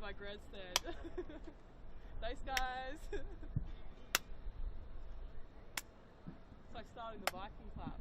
my grandstand. Thanks, guys. It's like starting the Viking clap.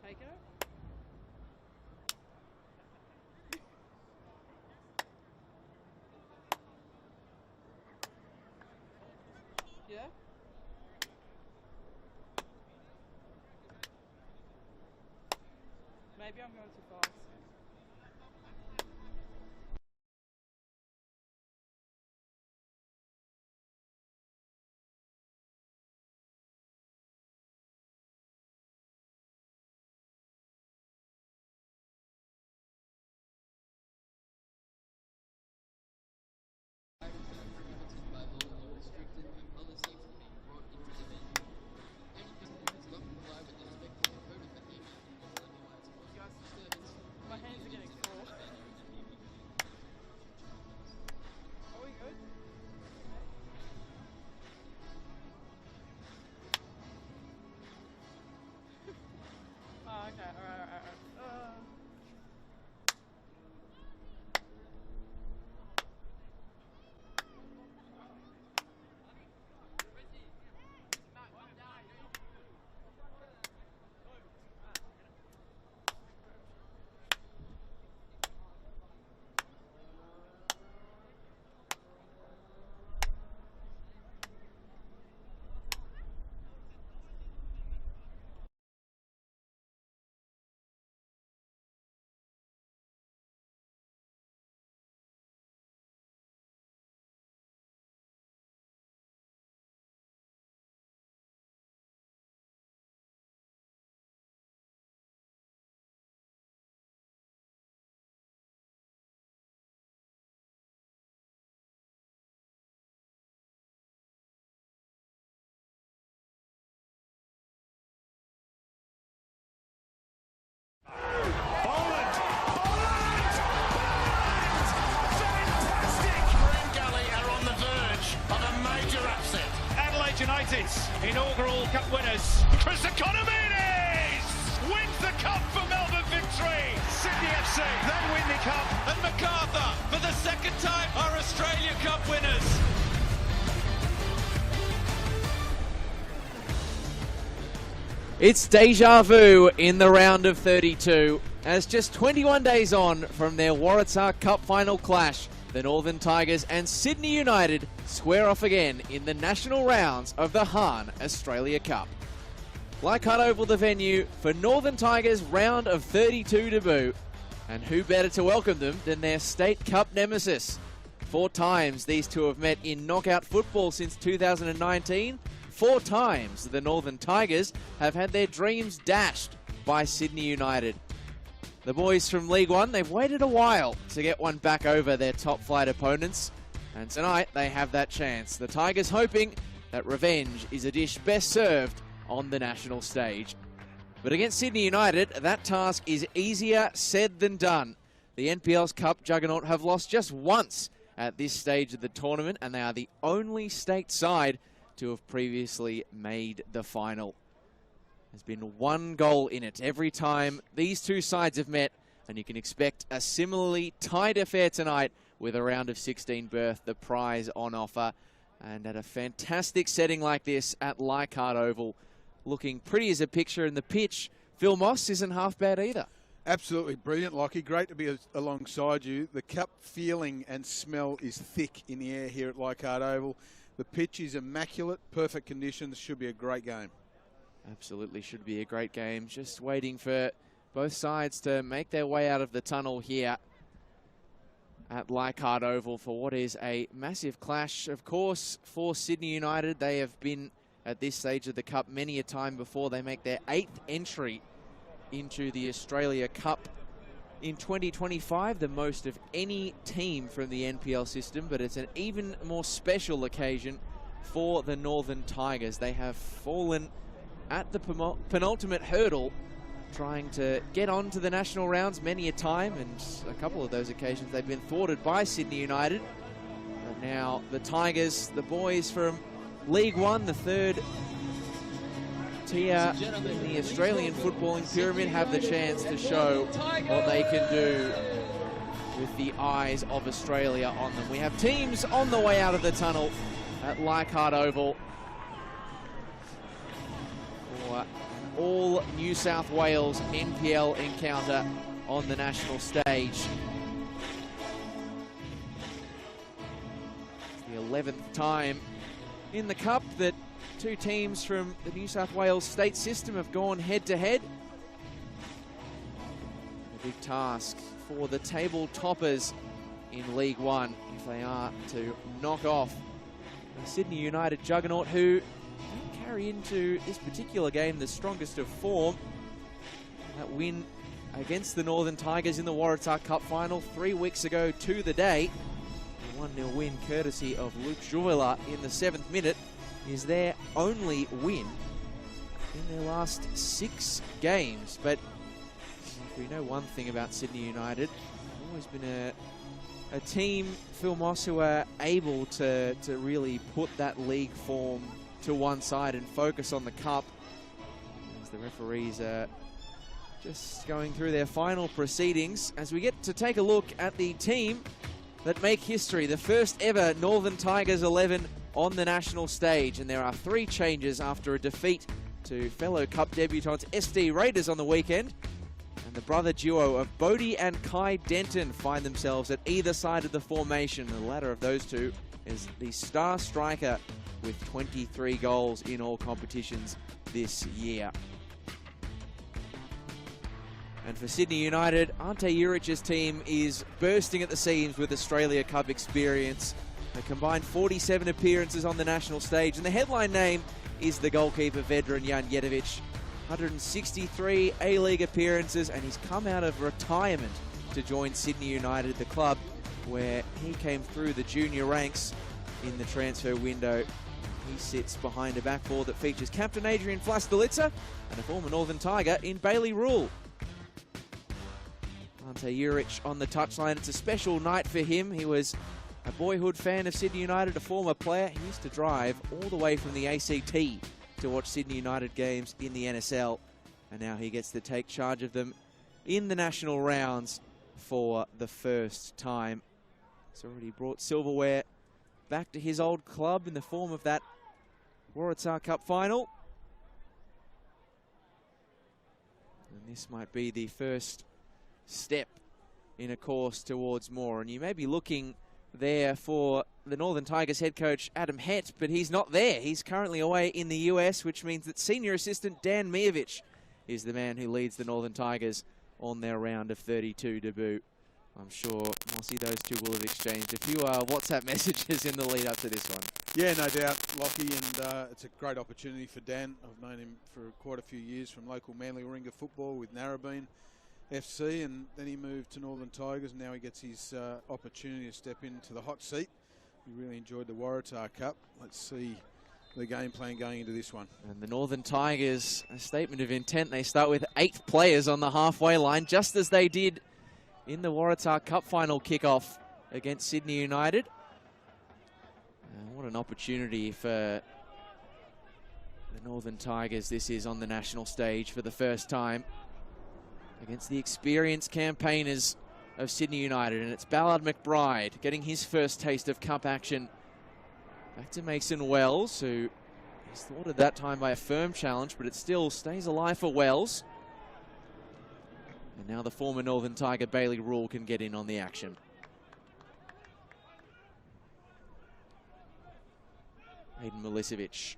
Take it. Yeah? Maybe I'm going too fast. My hands are getting full. Are we good? Oh, okay. Alright. United's inaugural cup winners. Chris Economides wins the cup for Melbourne victory. Sydney FC, they win the cup. And MacArthur, for the second time, are Australia Cup winners. It's deja vu in the round of 32, as just 21 days on from their Waratah Cup final clash, the Northern Tigers and Sydney United square off again in the national rounds of the HahnAustralia Cup. Leichhardt Oval the venue for Northern Tigers' round of 32 debut, and who better to welcome them than their State Cup nemesis. 4 times these two have met in knockout football since 2019. 4 times the Northern Tigers have had their dreams dashed by Sydney United. The boys from League One, they've waited a while to get one back over their top flight opponents, and tonight they have that chance. The Tigers hoping that revenge is a dish best served on the national stage. But against Sydney United, that task is easier said than done. The NPL's Cup juggernaut have lost just once at this stage of the tournament, and they are the only state side to have previously made the final. There's been 1 goal in it every time these two sides have met, and you can expect a similarly tight affair tonight with a round of 16 berth, the prize on offer. And at a fantastic setting like this at Leichhardt Oval, looking pretty as a picture, in the pitch, Phil Moss isn't half bad either. Absolutely brilliant, Lockie. Great to be alongside you. The cup feeling and smell is thick in the air here at Leichhardt Oval. The pitch is immaculate, perfect conditions. Should be a great game. Absolutely should be a great game. Just waiting for both sides to make their way out of the tunnel here at Leichhardt Oval for what is a massive clash. Of course, for Sydney United, they have been at this stage of the Cup many a time before. They make their 8th entry into the Australia Cup in 2025, the most of any team from the NPL system, but it's an even more special occasion for the Northern Tigers. They have fallen at the penultimate hurdle, trying to get on to the national rounds many a time, and a couple of those occasions they've been thwarted by Sydney United. But now the Tigers, the boys from League One, the third tier in the Australian footballing pyramid, have the chance to show what they can do with the eyes of Australia on them. We have teams on the way out of the tunnel at Leichhardt Oval for an all New South Wales NPL encounter on the national stage. It's the 11th time in the Cup that two teams from the New South Wales state system have gone head-to-head. A big task for the table toppers in League One if they are to knock off the Sydney United juggernaut, who don't carry into this particular game the strongest of form. That win against the Northern Tigers in the Waratah Cup final 3 weeks ago to the day. A 1-0 win courtesy of Luke Juvela in the 7th minute is their only win in their last 6 games. But if we know one thing about Sydney United, they've always been a team, Phil Moss, who are able to really put that league form to one side and focus on the Cup. As the referees are just going through their final proceedings, as we get to take a look at the team that make history, the first ever Northern Tigers 11 on the national stage. And there are 3 changes after a defeat to fellow Cup debutants SD Raiders on the weekend. And the brother duo of Bodie and Kai Denton find themselves at either side of the formation. The latter of those two is the star striker with 23 goals in all competitions this year. And for Sydney United, Ante Juric's team is bursting at the seams with Australia Cup experience. A combined 47 appearances on the national stage, and the headline name is the goalkeeper Vedran Janjetovic. 163 A-League appearances, and he's come out of retirement to join Sydney United, the club where he came through the junior ranks in the transfer window. He sits behind a back four that features captain Adrian Flastelitza and a former Northern Tiger in Bailey Rule. Ante Juric on the touchline. It's a special night for him. He was a boyhood fan of Sydney United, a former player. He used to drive all the way from the ACT to watch Sydney United games in the NSL, and now he gets to take charge of them in the national rounds for the first time. He's already brought silverware back to his old club in the form of that Waratah Cup final. And this might be the first step in a course towards more. And you may be looking there for the Northern Tigers head coach Adam Hett, but he's not there. He's currently away in the US, which means that senior assistant Dan Mijovic is the man who leads the Northern Tigers on their round of 32 debut. I'm sure, Mossy, those two will have exchanged a few WhatsApp messages in the lead up to this one. Yeah, no doubt, Lockie, and it's a great opportunity for Dan. I've known him for quite a few years from local Manly Warringah football with Narrabeen FC, and then he moved to Northern Tigers, and now he gets his opportunity to step into the hot seat. We really enjoyed the Waratah Cup. Let's see the game plan going into this one. And the Northern Tigers, a statement of intent. They start with 8 players on the halfway line, just as they did in the Waratah Cup final kickoff against Sydney United. What an opportunity for the Northern Tigers this is on the national stage for the first time against the experienced campaigners of Sydney United. And it's Ballard McBride getting his first taste of cup action. Back to Mason Wells, who is thwarted that time by a firm challenge, but it still stays alive for Wells. And now the former Northern Tiger Bailey Rule can get in on the action. Aiden Milicevic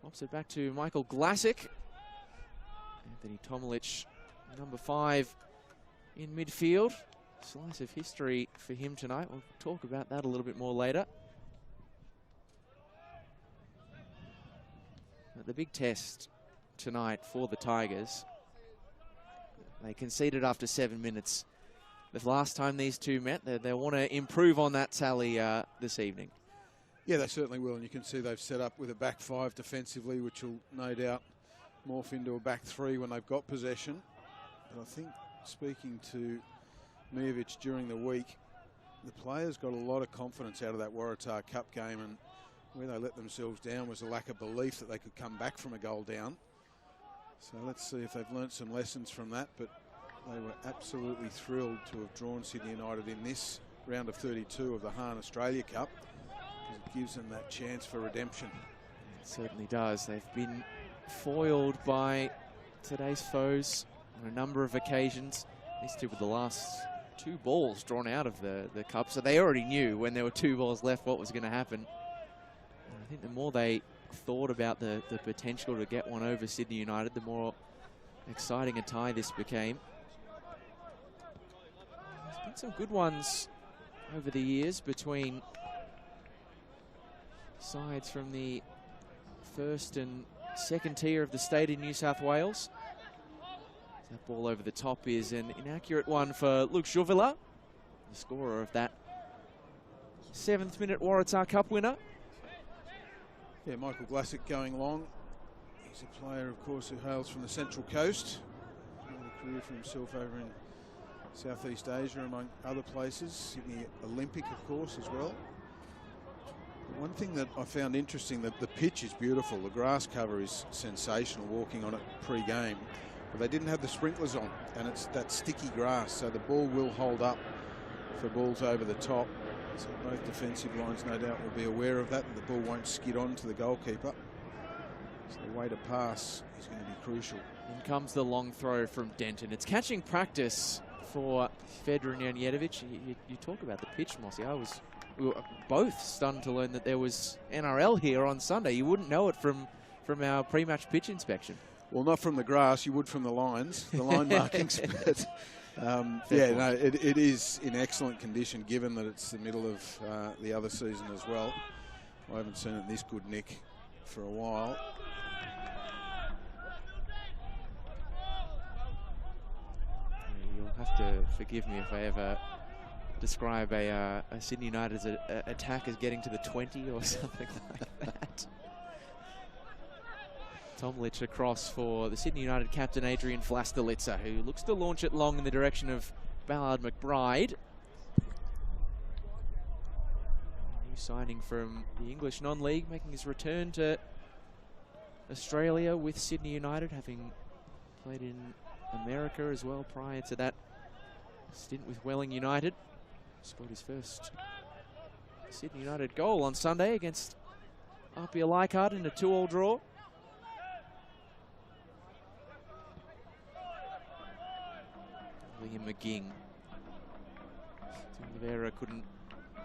pops it back to Michael Glassick. Anthony Tomilich, number 5 in midfield. Slice of history for him tonight. We'll talk about that a little bit more later. But the big test tonight for the Tigers They conceded after 7 minutes. The last time these two met, they want to improve on that tally this evening. Yeah, they certainly will, and you can see they've set up with a back five defensively, which will no doubt morph into a back three when they've got possession. But I think, speaking to Mijovic during the week, the players got a lot of confidence out of that Waratah Cup game, and where they let themselves down was a lack of belief that they could come back from a goal down. So let's see if they've learnt some lessons from that, but they were absolutely thrilled to have drawn Sydney United in this round of 32 of the HahnAustralia Cup, because it gives them that chance for redemption. It certainly does. They've been foiled by today's foes on a number of occasions. These two were the last 2 balls drawn out of the cup, so they already knew when there were 2 balls left what was going to happen. And I think the more they thought about the potential to get one over Sydney United, the more exciting a tie this became. There's been some good ones over the years between sides from the first and second tier of the state in New South Wales. That ball over the top is an inaccurate one for Luke Juvila, the scorer of that 7th minute Waratah Cup winner. Yeah, Michael Glassick going long. He's a player, of course, who hails from the Central Coast. Made a career for himself over in Southeast Asia, among other places. Sydney Olympic, of course, as well. But one thing that I found interesting, that the pitch is beautiful. The grass cover is sensational, walking on it pre-game. But they didn't have the sprinklers on, and it's that sticky grass, so the ball will hold up for balls over the top. So both defensive lines, no doubt, will be aware of that, and the ball won't skid on to the goalkeeper. So the way to pass is going to be crucial. In comes the long throw from Denton. It's catching practice for Fedor and Janjetovic. You talk about the pitch, Mossy. We were both stunned to learn that there was NRL here on Sunday. You wouldn't know it from our pre-match pitch inspection. Well, not from the grass, you would from the lines, the line markings. But yeah, no, it is in excellent condition, given that it's the middle of the other season as well. I haven't seen it in this good nick for a while. You'll have to forgive me if I ever describe a Sydney United's attack as getting to the 20 or something like that. Tomlich across for the Sydney United captain Adrian Vlastelica, who looks to launch it long in the direction of Ballard McBride. New signing from the English non-league, making his return to Australia with Sydney United, having played in America as well prior to that stint with Welling United. Scored his first Sydney United goal on Sunday against Apia Leichhardt in a 2-2 draw. Liam McGing. Oliveira couldn't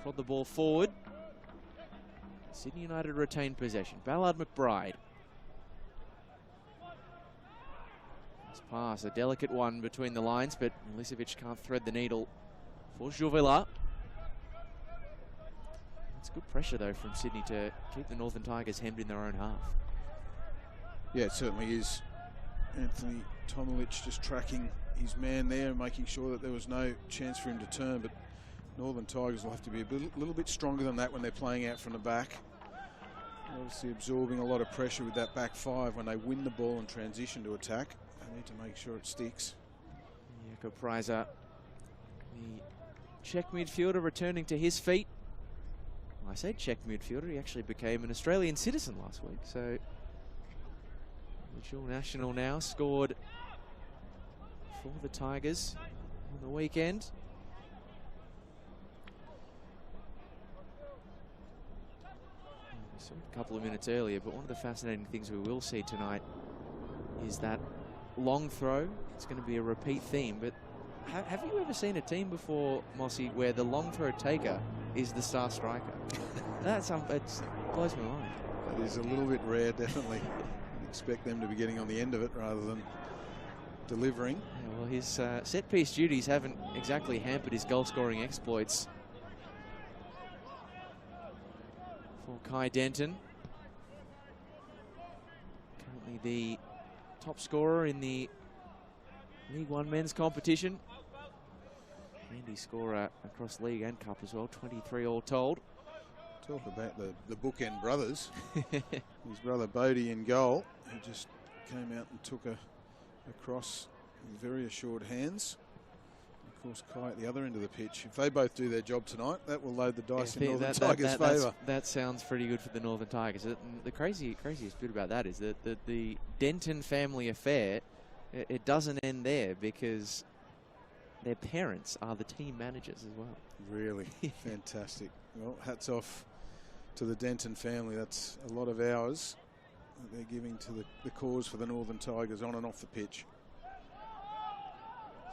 prod the ball forward. Sydney United retained possession. Ballard McBride. This pass, a delicate one between the lines, but Milicevic can't thread the needle for Juvila. It's good pressure, though, from Sydney to keep the Northern Tigers hemmed in their own half. Yeah, it certainly is. Anthony Tomlich just tracking his man there, making sure that there was no chance for him to turn, but Northern Tigers will have to be a little bit stronger than that when they're playing out from the back. Obviously absorbing a lot of pressure with that back five. When they win the ball and transition to attack, they need to make sure it sticks. Jakob Preiser, the Czech midfielder, returning to his feet. When I say Czech midfielder, he actually became an Australian citizen last week, so the dual national now, scored for the Tigers on the weekend. We saw it a couple of minutes earlier, but one of the fascinating things we will see tonight is that long throw. It's going to be a repeat theme, but have you ever seen a team before, Mossy, where the long throw taker is the star striker? It blows my mind. That is a little bit rare, definitely. You'd expect them to be getting on the end of it rather than delivering. Yeah, well, his set-piece duties haven't exactly hampered his goal-scoring exploits. For Kai Denton, currently the top scorer in the League One men's competition. Handy scorer across league and cup as well, 23 all told. Talk about the bookend brothers. His brother Bodie in goal, who just came out and took a cross with very assured hands. Of course, Kai at the other end of the pitch. If they both do their job tonight, that will load the dice in Northern Tigers' favour. That sounds pretty good for the Northern Tigers. The craziest bit about that is that the Denton family affair, it doesn't end there because their parents are the team managers as well. Really fantastic. Well, hats off to the Denton family. That's a lot of hours that they're giving to the cause for the Northern Tigers on and off the pitch.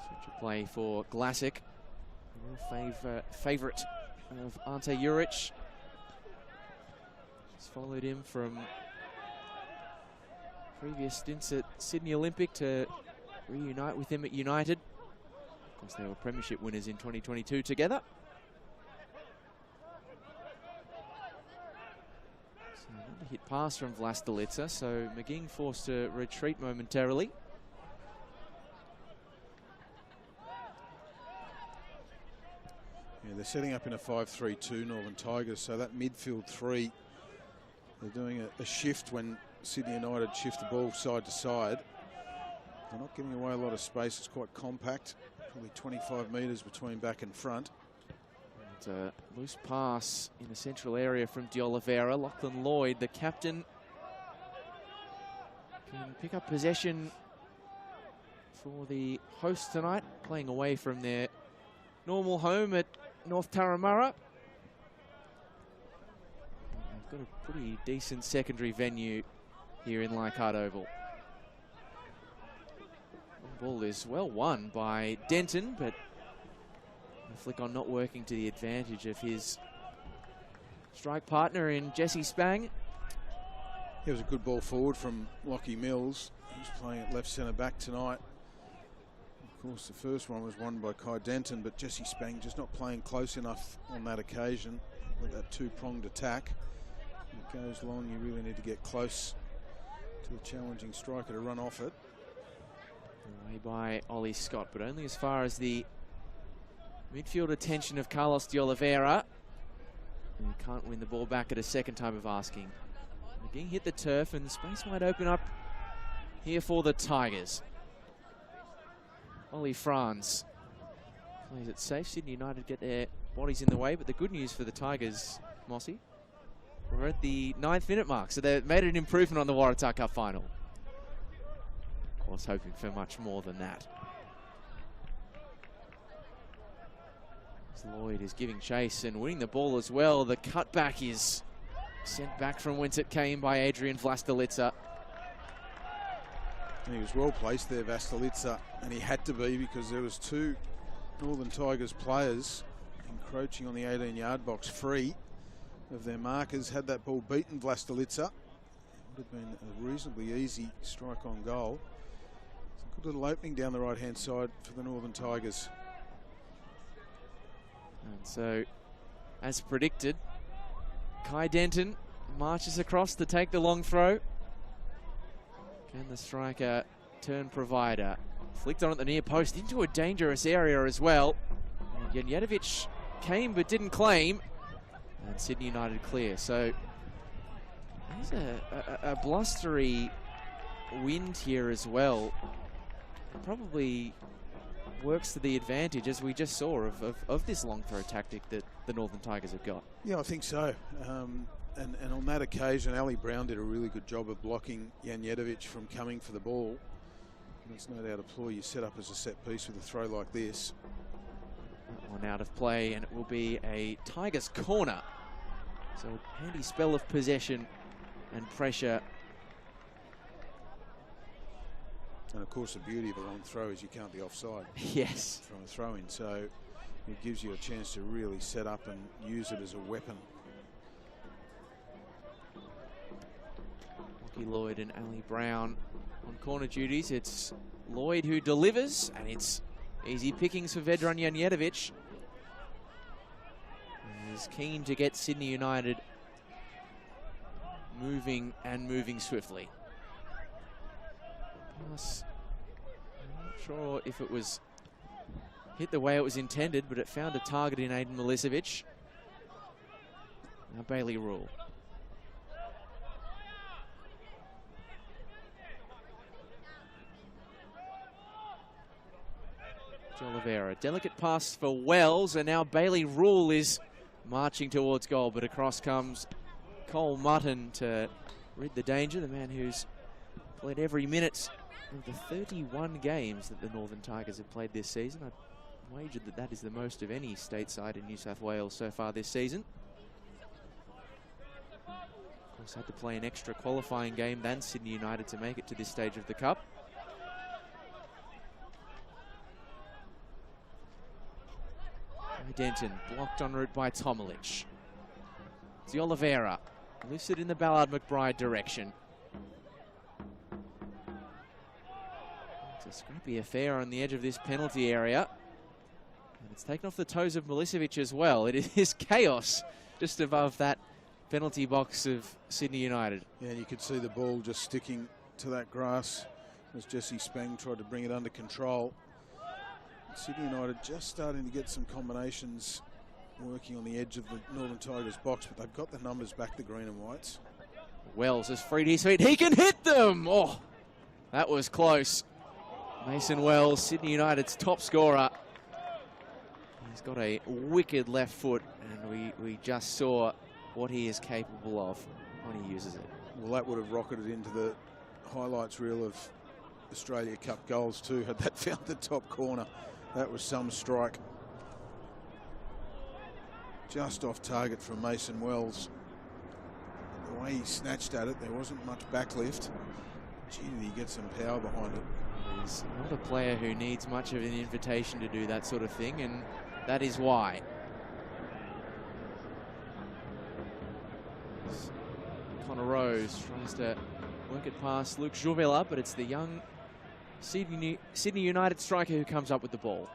Such a play for Glassick, a real favourite of Ante Juric. He's followed him from previous stints at Sydney Olympic to reunite with him at United. Of course, they were premiership winners in 2022 together. So another hit pass from Vlastelica, so McGing forced to retreat momentarily. Yeah, they're setting up in a 5-3-2, Northern Tigers, so that midfield three, they're doing a shift when Sydney United shift the ball side to side. They're not giving away a lot of space. It's quite compact, probably 25 metres between back and front. And a loose pass in a central area from De Oliveira. Lachlan Lloyd, the captain, can pick up possession for the hosts tonight, playing away from their normal home at North Turramurra. They've got a pretty decent secondary venue here in Leichhardt Oval. The ball is well won by Denton, but the flick on not working to the advantage of his strike partner in Jesse Spang. It was a good ball forward from Lockie Mills, who's playing at left centre back tonight. Of course, the first one was won by Kai Denton, but Jesse Spang just not playing close enough on that occasion with that two-pronged attack. When it goes long, you really need to get close to a challenging striker to run off it. Away by Ollie Scott, but only as far as the midfield attention of Carlos De Oliveira. And he can't win the ball back at a second time of asking. McGing hit the turf and space might open up here for the Tigers. Ollie Franz plays it safe. Sydney United get their bodies in the way, but the good news for the Tigers, Mossy, we're at the 9th minute mark, so they've made an improvement on the Waratah Cup final. Of course, hoping for much more than that. As Lloyd is giving chase and winning the ball as well. The cutback is sent back from whence it came by Adrian Vlastelica. And he was well placed there, Vlastelica, and he had to be because there was two Northern Tigers players encroaching on the 18-yard box free of their markers. Had that ball beaten Vlastelica, it would have been a reasonably easy strike on goal. It's a good little opening down the right-hand side for the Northern Tigers. And so, as predicted, Kai Denton marches across to take the long throw. Can the striker turn provider? Flicked on at the near post into a dangerous area as well. And Janjetovic came but didn't claim. And Sydney United clear. So there's a blustery wind here as well. It probably works to the advantage, as we just saw, of this long throw tactic that the Northern Tigers have got. Yeah, I think so. And on that occasion, Ali Brown did a really good job of blocking Janjetovic from coming for the ball. And it's no doubt a ploy you set up as a set piece with a throw like this. One out of play, and it will be a Tigers corner. So a handy spell of possession and pressure. And of course, the beauty of a long throw is you can't be offside. Yes. From a throw-in, so it gives you a chance to really set up and use it as a weapon. Lockie Lloyd and Ali Brown on corner duties. It's Lloyd who delivers, and it's easy pickings for Vedran Janjetovic. He's keen to get Sydney United moving and moving swiftly. Pass, I'm not sure if it was hit the way it was intended, but it found a target in Aiden Milicevic. Now Bailey Rule. Oliveira, delicate pass for Wells, and now Bailey Rule is marching towards goal, but across comes Cole Mutton to rid the danger, the man who's played every minute of the 31 games that the Northern Tigers have played this season. I wagered that that is the most of any stateside in New South Wales so far this season. Of course, had to play an extra qualifying game than Sydney United to make it to this stage of the Cup. Denton, blocked en route by Tomilich. It's Oliveira, lifts it in the Ballard McBride direction. It's a scrappy affair on the edge of this penalty area. And it's taken off the toes of Milicevic as well. It is chaos just above that penalty box of Sydney United. Yeah, and you could see the ball just sticking to that grass as Jesse Spang tried to bring it under control. Sydney United just starting to get some combinations working on the edge of the Northern Tigers box, but they've got the numbers back, the green and whites. Wells has freed his feet. He can hit them! Oh, that was close. Mason Wells, Sydney United's top scorer. He's got a wicked left foot, and we just saw what he is capable of when he uses it. Well, that would have rocketed into the highlights reel of Australia Cup goals too, had that found the top corner. That was some strike. Just off target from Mason Wells. The way he snatched at it, there wasn't much backlift. Gee, did he get some power behind it. He's not a player who needs much of an invitation to do that sort of thing, and that is why. Connor Rose tries to work it past Luke Jouvela, but it's the young Sydney United striker who comes up with the ball.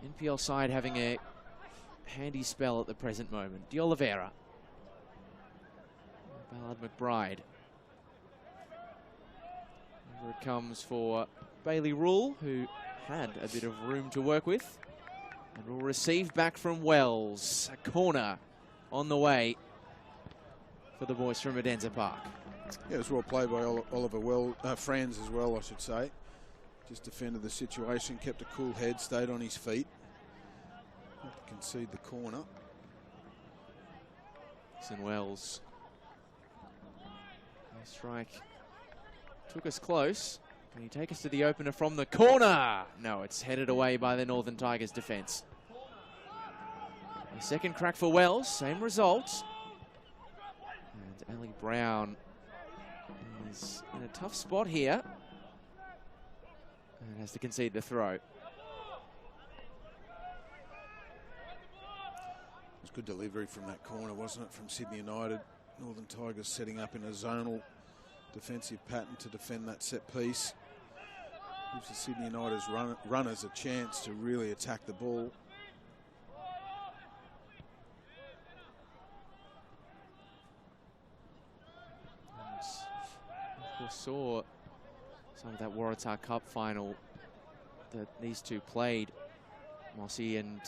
The NPL side having a handy spell at the present moment. De Oliveira. Ballard McBride. Over it comes for Bailey Rule, who had a bit of room to work with. And will receive back from Wells. A corner on the way for the boys from Adenza Park. Yeah, it was well played by Oliver Franz as well, I should say. Just defended the situation, kept a cool head, stayed on his feet. Not to concede the corner. Mason Wells. Nice strike. Took us close. Can he take us to the opener from the corner? No, it's headed away by the Northern Tigers defence. A second crack for Wells, same result. And Ali Brown is in a tough spot here and has to concede the throw. It was good delivery from that corner, wasn't it, from Sydney United. Northern Tigers setting up in a zonal defensive pattern to defend that set piece. Gives the Sydney United runners a chance to really attack the ball. We saw some of that Waratah Cup final that these two played, Mossy, and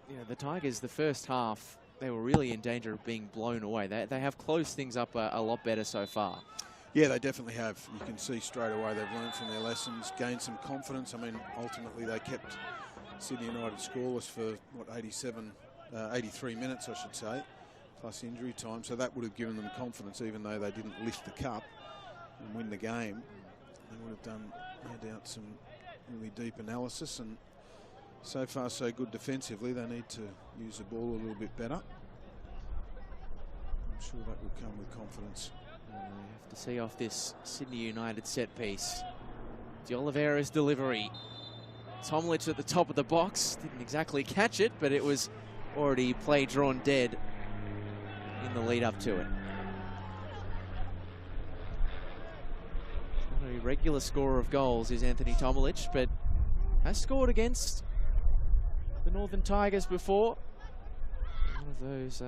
you know, the Tigers, the first half, they were really in danger of being blown away. They have closed things up a lot better so far. Yeah, they definitely have. You can see straight away they've learned from their lessons, gained some confidence. I mean, ultimately they kept Sydney United scoreless for, what, 83 minutes, I should say, plus injury time. So that would have given them confidence, even though they didn't lift the cup and win the game. They would have done, no doubt, some really deep analysis, and so far so good defensively. They need to use the ball a little bit better. I'm sure that will come with confidence. We have to see off this Sydney United set piece. De Oliveira's delivery. Tomilich at the top of the box. Didn't exactly catch it, but it was already play drawn dead in the lead up to it. A regular scorer of goals is Anthony Tomilich, but has scored against the Northern Tigers before. One of those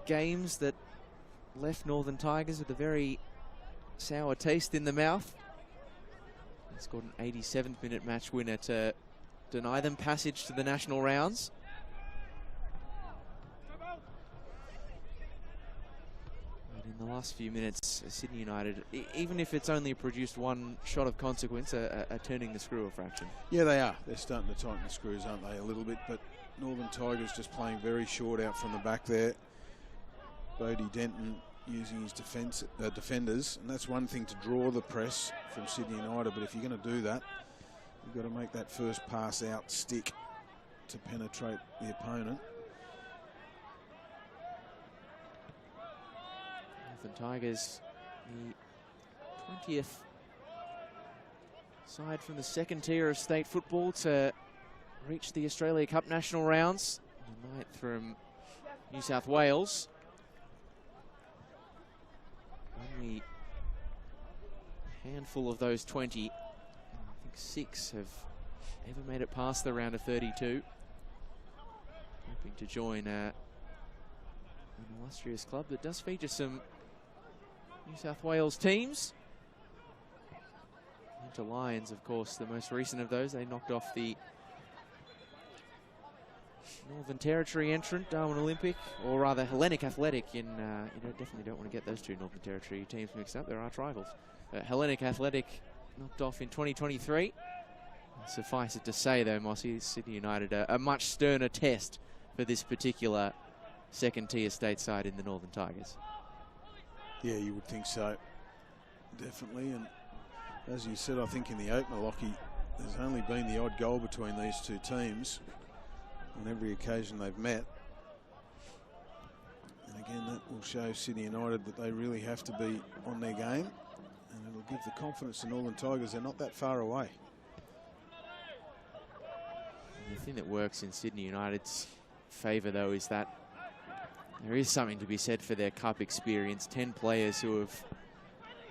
games that left Northern Tigers with a very sour taste in the mouth. He scored an 87th minute match winner to deny them passage to the national rounds. But in the last few minutes, Sydney United, even if it's only produced one shot of consequence, are turning the screw a fraction. Yeah, they are. They're starting to tighten the screws, aren't they, a little bit? But Northern Tigers just playing very short out from the back there. Bodie Denton using his defenders, and that's one thing to draw the press from Sydney United, but if you're going to do that, you've got to make that first pass out stick to penetrate the opponent. Northern Tigers, the 20th side from the second tier of state football to reach the Australia Cup national rounds. The 9th from New South Wales. Only a handful of those 20, I think 6 have ever made it past the round of 32. Hoping to join an illustrious club that does feature some New South Wales teams. Into Lions, of course, the most recent of those. They knocked off the Northern Territory entrant, Darwin Olympic, or rather Hellenic Athletic. You definitely don't want to get those two Northern Territory teams mixed up. They're arch rivals. Hellenic Athletic knocked off in 2023. Suffice it to say, though, Mossy, Sydney United a much sterner test for this particular second-tier state side in the Northern Tigers. Yeah, you would think so. Definitely. And as you said, I think in the opener, Lockie, there's only been the odd goal between these two teams on every occasion they've met. And again, that will show Sydney United that they really have to be on their game, and it'll give the confidence to Northern Tigers. They're not that far away. The thing that works in Sydney United's favour, though, is that there is something to be said for their cup experience. 10 players who have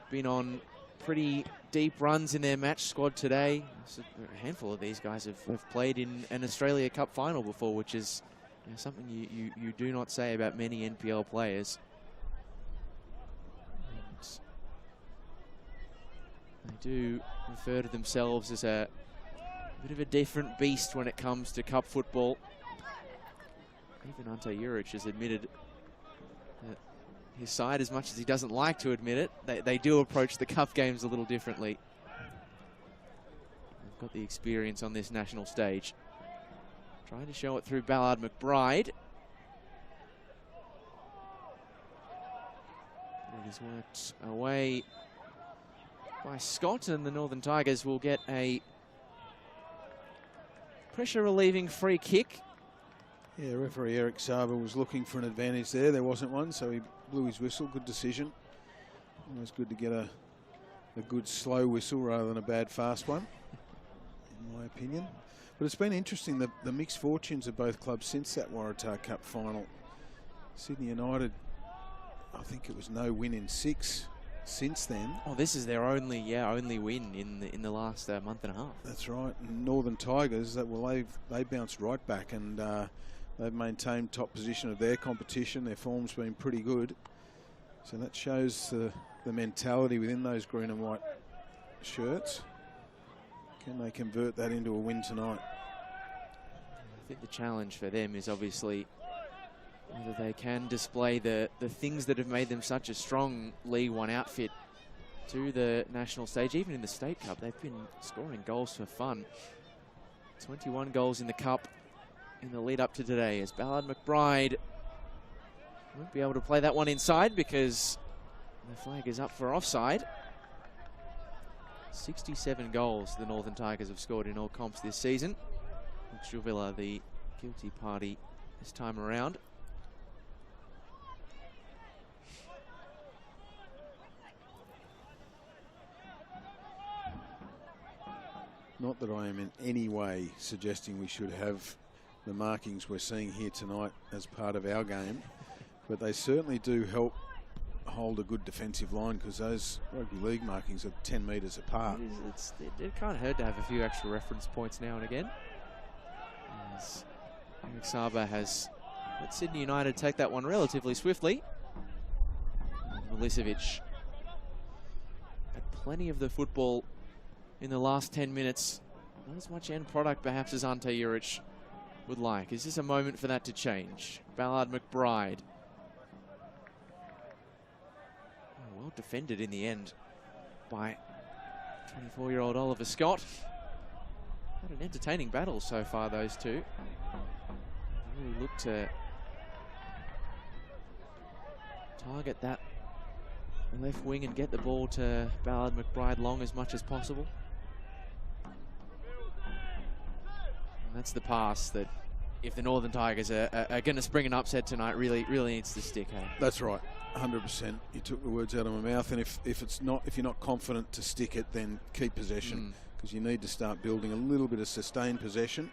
been on pretty deep runs in their match squad today. So a handful of these guys have played in an Australia Cup final before, which is something you do not say about many NPL players. And they do refer to themselves as a bit of a different beast when it comes to cup football. Even Ante Juric has admitted that his side, as much as he doesn't like to admit it, they do approach the cup games a little differently. They've got the experience on this national stage. Trying to show it through Ballard McBride. It is worked away by Scott, and the Northern Tigers will get a pressure-relieving free kick. Yeah, referee Eric Saber was looking for an advantage there. There wasn't one, so he blew his whistle. Good decision. Always good to get a good slow whistle rather than a bad fast one, in my opinion. But it's been interesting, the mixed fortunes of both clubs since that Waratah Cup final. Sydney United, I think it was no win in 6 since then. Oh, this is their only win in the last month and a half. That's right. And Northern Tigers, they bounced right back, and they've maintained top position of their competition. Their form's been pretty good. So that shows the mentality within those green and white shirts. Can they convert that into a win tonight? I think the challenge for them is obviously whether they can display the things that have made them such a strong League One outfit to the national stage. Even in the State Cup, they've been scoring goals for fun. 21 goals in the Cup in the lead up to today, as Ballard McBride won't be able to play that one inside because the flag is up for offside. 67 goals the Northern Tigers have scored in all comps this season. Juvilla the guilty party this time around. Not that I am in any way suggesting we should have the markings we're seeing here tonight as part of our game, but they certainly do help hold a good defensive line, because those rugby league markings are 10 metres apart. It can't hurt to have a few extra reference points now and again. As Eric Saba has let Sydney United take that one relatively swiftly. Milicevic had plenty of the football in the last 10 minutes. Not as much end product perhaps as Ante Juric would like. Is this a moment for that to change? Ballard McBride. Oh, well defended in the end by 24-year-old Oliver Scott. Had an entertaining battle so far, those two. Really look to target that left wing and get the ball to Ballard McBride long as much as possible. And that's the pass that, if the Northern Tigers are going to spring an upset tonight, really needs to stick. Hey? That's right, 100%. You took the words out of my mouth. And if you're not confident to stick it, then keep possession, because you need to start building a little bit of sustained possession.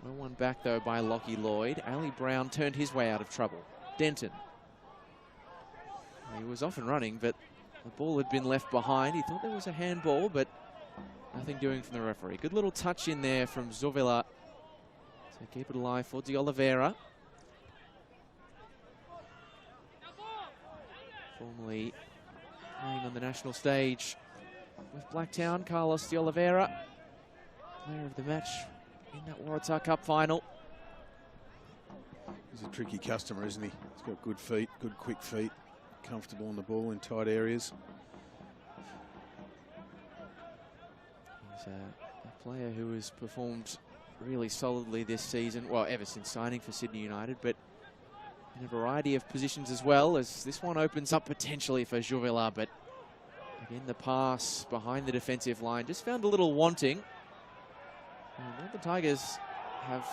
Well, one back though by Lockie Lloyd. Ali Brown turned his way out of trouble. Denton. He was off and running, but the ball had been left behind. He thought there was a handball, but nothing doing from the referee. Good little touch in there from Zovela to keep it alive for De Oliveira. Formerly playing on the national stage with Blacktown, Carlos De Oliveira, player of the match in that Waratah Cup final. He's a tricky customer, isn't he? He's got good feet, good quick feet, comfortable on the ball in tight areas. He's a player who has performed really solidly this season, well, ever since signing for Sydney United, but in a variety of positions as well, as this one opens up potentially for Juvela, but again, the pass behind the defensive line just found a little wanting. The Tigers have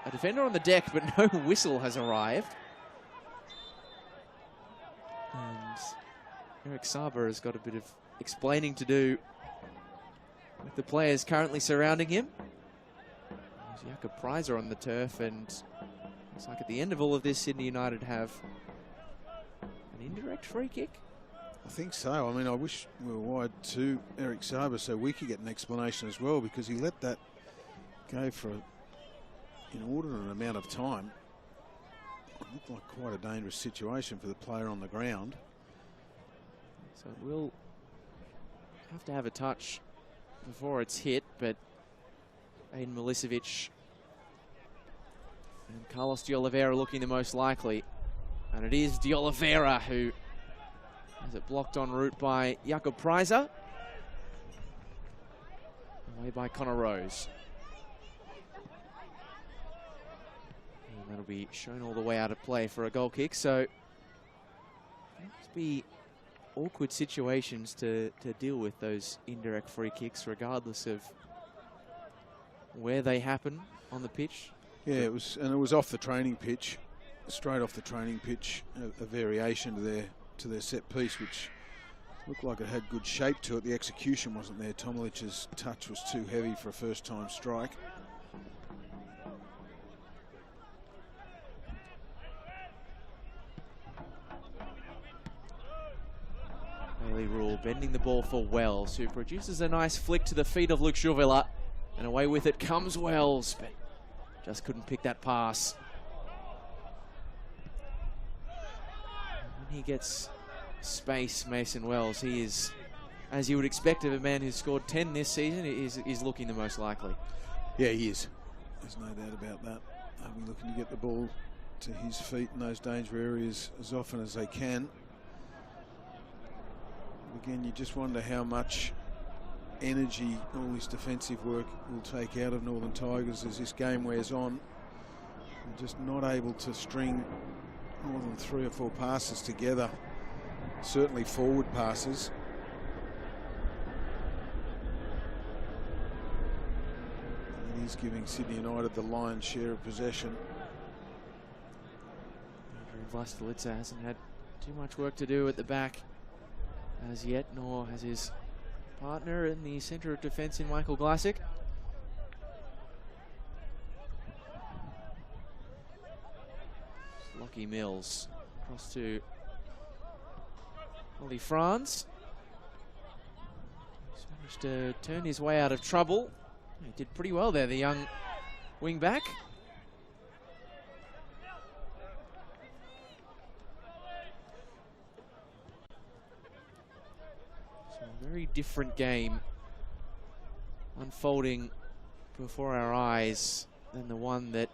a defender on the deck, but no whistle has arrived. And Eric Saba has got a bit of explaining to do with the players currently surrounding him. There's Jakob Preiser on the turf, and looks like at the end of all of this, Sydney United have an indirect free kick. I think so. I mean, I wish we were wide to Eric Saba so we could get an explanation as well, because he let that go for an inordinate amount of time. It looked like quite a dangerous situation for the player on the ground. So it will have to have a touch before it's hit, but Aiden Milicevic and Carlos De Oliveira looking the most likely. And it is De Oliveira who has it blocked en route by Jakob Preiser. Away by Connor Rose. And that'll be shown all the way out of play for a goal kick. So must be awkward situations to deal with, those indirect free kicks, regardless of where they happen on the pitch. Yeah, it was off the training pitch, straight off the training pitch, a variation to their set piece, which looked like it had good shape to it. The execution wasn't there. Tomalic's touch was too heavy for a first-time strike. Bailey Rule bending the ball for Wells, who produces a nice flick to the feet of Luke Juvela, and away with it comes Wells, but just couldn't pick that pass. When he gets space, Mason Wells, he is, as you would expect of a man who's scored 10 this season, is looking the most likely. Yeah, he is. There's no doubt about that. They'll be looking to get the ball to his feet in those danger areas as often as they can. Again, you just wonder how much energy all this defensive work will take out of Northern Tigers as this game wears on. They're just not able to string more than 3 or 4 passes together, certainly forward passes. And it is giving Sydney United the lion's share of possession. Andrew Vlastelica hasn't had too much work to do at the back as yet, nor has his partner in the centre of defence in Michael Glassick. Lockie Mills across to Ollie Franz. He's managed to turn his way out of trouble. He did pretty well there, the young wing back. very different game unfolding before our eyes than the one that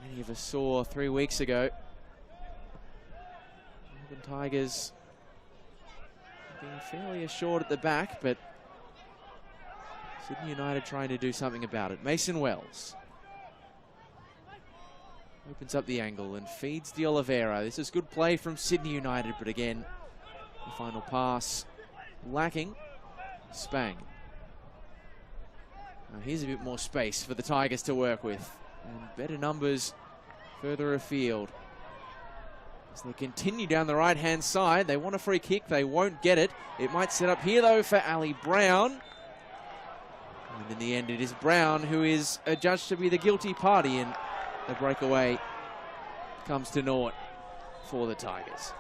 many of us saw 3 weeks ago. Northern Tigers being fairly assured at the back, but Sydney United trying to do something about it. Mason Wells opens up the angle and feeds De Oliveira. This is good play from Sydney United, but again, the final pass lacking. Spang. Now here's a bit more space for the Tigers to work with, and better numbers further afield. As they continue down the right-hand side, they want a free kick. They won't get it. It might set up here, though, for Ali Brown. And in the end, it is Brown who is adjudged to be the guilty party, and the breakaway comes to naught for the Tigers.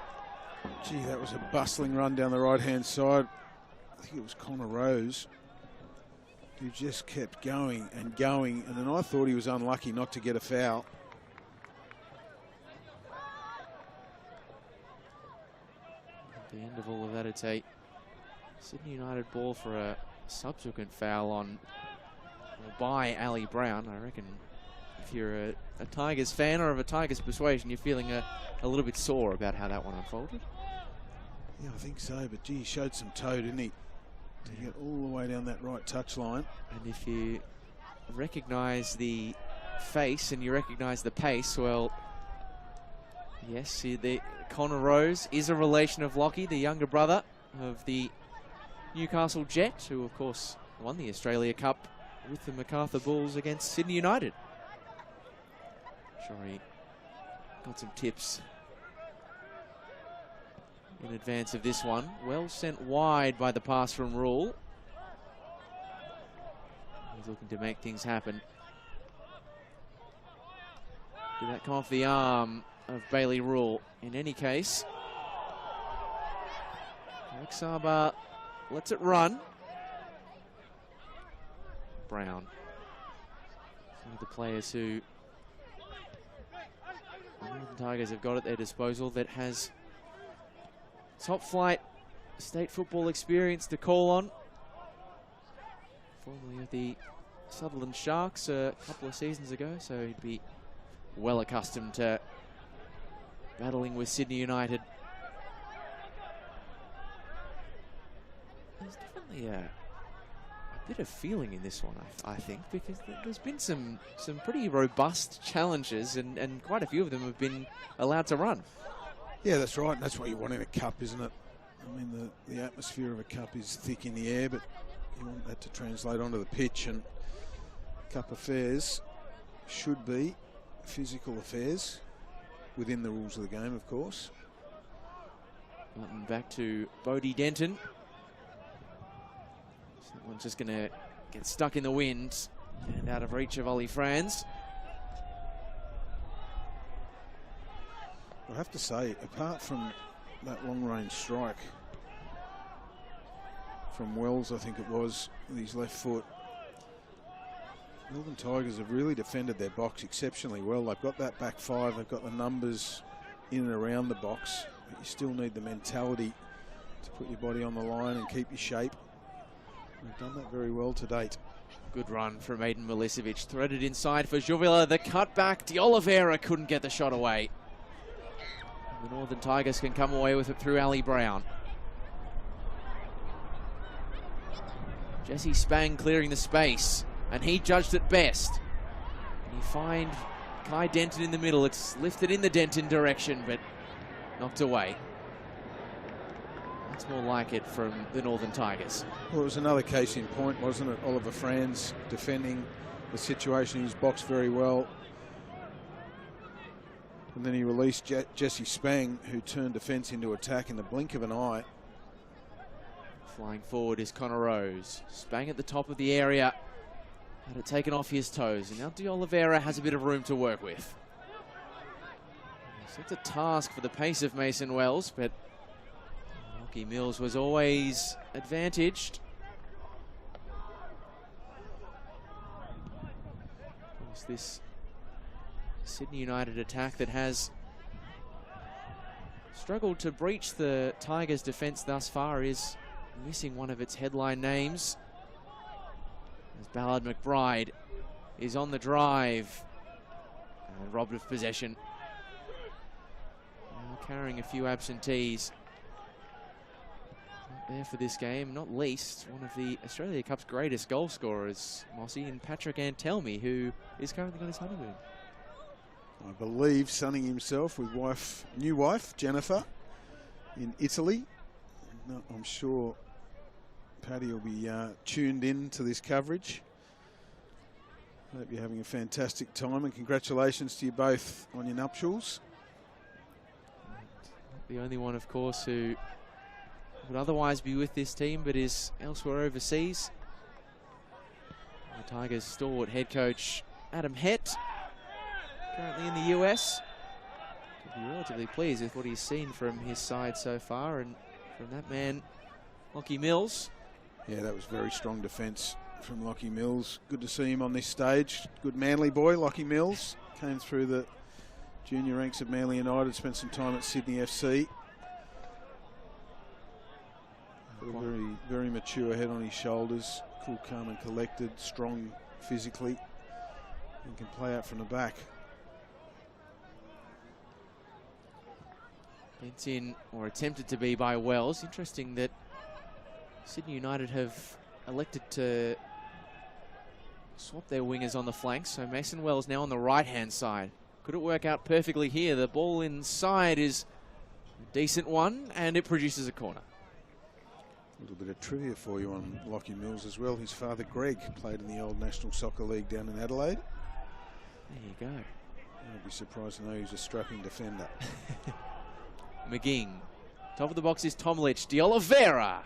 Gee, that was a bustling run down the right-hand side. I think it was Connor Rose who just kept going and going, and then I thought he was unlucky not to get a foul. At the end of all of that, it's a Sydney United ball for a subsequent foul on or by Ali Brown. I reckon if you're a Tigers fan or of a Tigers persuasion, you're feeling a little bit sore about how that one unfolded. Yeah, I think so, but gee, he showed some toe, didn't he? To get all the way down that right touch line. And if you recognise the face and you recognise the pace, well, yes, the Connor Rose is a relation of Lockie, the younger brother of the Newcastle Jet, who of course won the Australia Cup with the MacArthur Bulls against Sydney United. Sure, he got some tips in advance of this one. Well sent wide by the pass from Rule. He's looking to make things happen. Did that come off the arm of Bailey Rule? In any case, Alex Saba lets it run. Brown, one of the players who the Northern Tigers have got at their disposal that has top flight state football experience to call on. Formerly of the Sutherland Sharks a couple of seasons ago, so he'd be well accustomed to battling with Sydney United. There's definitely a bit of feeling in this one, I think, because there's been some pretty robust challenges, and quite a few of them have been allowed to run. Yeah, that's right. That's what you want in a cup, isn't it? I mean, the atmosphere of a cup is thick in the air, but you want that to translate onto the pitch, and cup affairs should be physical affairs within the rules of the game, of course. And back to Bodie Denton. That one's just going to get stuck in the wind and out of reach of Ollie Franz. I have to say, apart from that long-range strike from Wells, I think it was, with his left foot, Northern Tigers have really defended their box exceptionally well. They've got that back five, they've got the numbers in and around the box, but you still need the mentality to put your body on the line and keep your shape. They've done that very well to date. Good run from Aiden Milicevic, threaded inside for Juvila. The cutback, De Oliveira couldn't get the shot away. And the Northern Tigers can come away with it through Ali Brown. Jesse Spang clearing the space, and he judged it best. And he fined Kai Denton in the middle. It's lifted in the Denton direction, but knocked away. That's more like it from the Northern Tigers. Well, it was another case in point, wasn't it? Oliver Franz defending the situation in his box very well. And then he released Jesse Spang, who turned defence into attack in the blink of an eye. Flying forward is Connor Rose. Spang at the top of the area. Had it taken off his toes. And now De Oliveira has a bit of room to work with. So it's a task for the pace of Mason Wells, but Lockie Mills was always advantaged. Of course, this Sydney United attack that has struggled to breach the Tigers' defence thus far is missing one of its headline names. As Ballard McBride is on the drive and robbed of possession. Now carrying a few absentees. Not there for this game, not least one of the Australia Cup's greatest goal scorers, Mossy, and Patrick Antelmi, who is currently on his honeymoon. I believe sunning himself with new wife, Jennifer, in Italy. No, I'm sure Paddy will be tuned in to this coverage. Hope you're having a fantastic time, and congratulations to you both on your nuptials. The only one, of course, who would otherwise be with this team but is elsewhere overseas. The Tigers stalwart head coach Adam Hett, currently in the US. Could be relatively pleased with what he's seen from his side so far, and from that man, Lockie Mills. Yeah, that was very strong defence from Lockie Mills. Good to see him on this stage. Good Manly boy, Lockie Mills. Came through the junior ranks of Manly United, spent some time at Sydney FC. Got a very, very mature head on his shoulders. Cool, calm and collected, strong physically, and can play out from the back. Bent in, or attempted to be, by Wells. Interesting that Sydney United have elected to swap their wingers on the flanks, so Mason Wells now on the right-hand side. Could it work out perfectly here? The ball inside is a decent one, and it produces a corner. A little bit of trivia for you on Lockie Mills as well. His father, Greg, played in the old National Soccer League down in Adelaide. There you go. I'd be surprised to know he's a strapping defender. McGing. Top of the box is Tomlich. De Oliveira.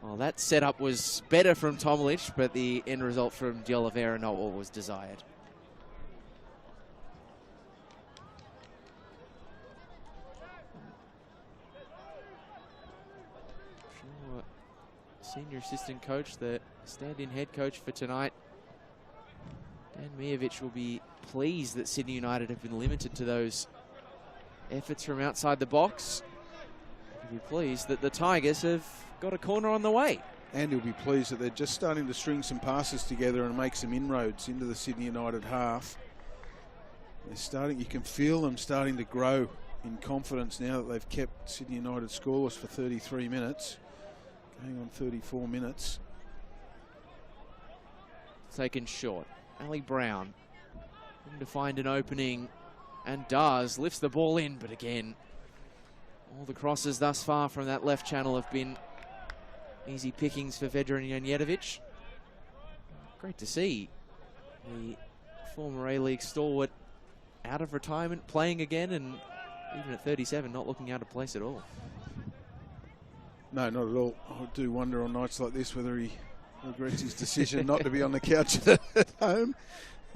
Well, that setup was better from Tomlich, but the end result from De Oliveira not what was desired. Sure. Senior assistant coach, the stand-in head coach for tonight, Dan Mijovic, will be pleased that Sydney United have been limited to those efforts from outside the box. He'll be pleased that the Tigers have got a corner on the way. And he'll be pleased that they're just starting to string some passes together and make some inroads into the Sydney United half. They're starting, you can feel them starting to grow in confidence now that they've kept Sydney United scoreless for 33 minutes, going on 34 minutes. Taken short. Ali Brown looking to find an opening, and does. Lifts the ball in, but again, all the crosses thus far from that left channel have been easy pickings for Vedran Janjetovic. Great to see the former A-League stalwart out of retirement, playing again, and even at 37, not looking out of place at all. No, not at all. I do wonder on nights like this whether he regrets his decision not to be on the couch at home.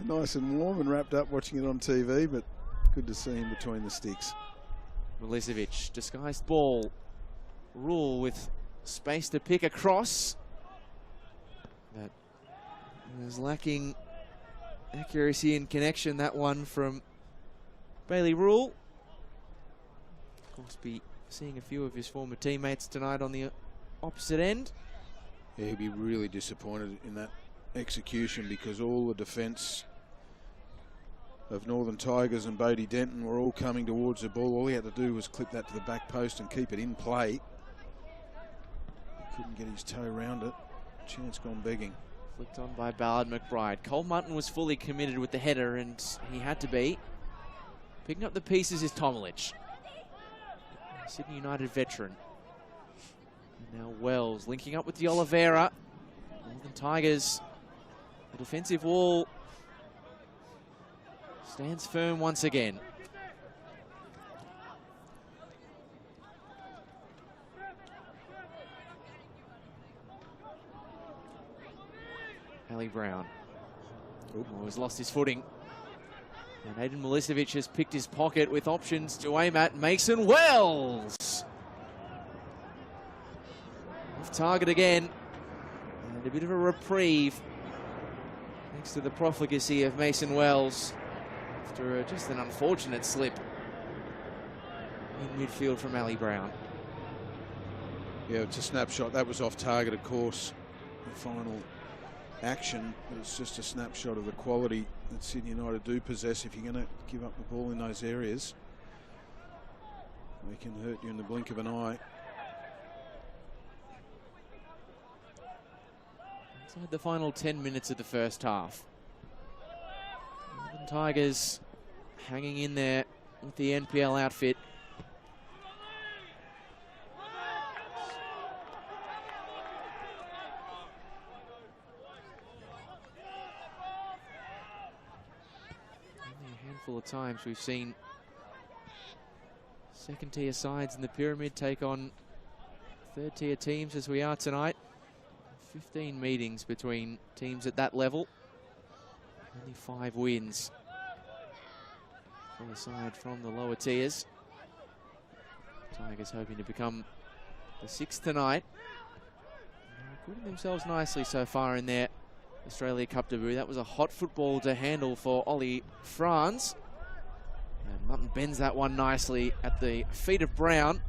Nice and warm and wrapped up watching it on TV, but good to see him between the sticks. Milicevic, disguised ball. Rule with space to pick across. That was lacking accuracy and connection, that one from Bailey Rule. Of course, be seeing a few of his former teammates tonight on the opposite end. Yeah, he'll be really disappointed in that execution, because all the defence of Northern Tigers and Bodie Denton were all coming towards the ball. All he had to do was clip that to the back post and keep it in play. Couldn't get his toe around it. Chance gone begging. Flicked on by Ballard McBride. Cole Mutton was fully committed with the header, and he had to be. Picking up the pieces is Tomlich, Sydney United veteran. And now Wells linking up with De Oliveira. Northern Tigers, the defensive wall stands firm once again. Ali Brown. Oh, has lost his footing. And Aiden Milicevic has picked his pocket with options to aim at Mason Wells. Off target again. And a bit of a reprieve thanks to the profligacy of Mason Wells after just an unfortunate slip in midfield from Ali Brown. Yeah, it's a snapshot. That was off target, of course. The final action, but it's just a snapshot of the quality that Sydney United do possess. If you're going to give up the ball in those areas, they can hurt you in the blink of an eye. Inside the final 10 minutes of the first half. The Tigers hanging in there with the NPL outfit. Only a handful of times we've seen second-tier sides in the pyramid take on third-tier teams as we are tonight. 15 meetings between teams at that level. Only 5 wins for the side from the lower tiers. Tigers hoping to become the 6th tonight. Putting themselves nicely so far in their Australia Cup debut. That was a hot football to handle for Ollie Franz. And Mutton bends that one nicely at the feet of Brown.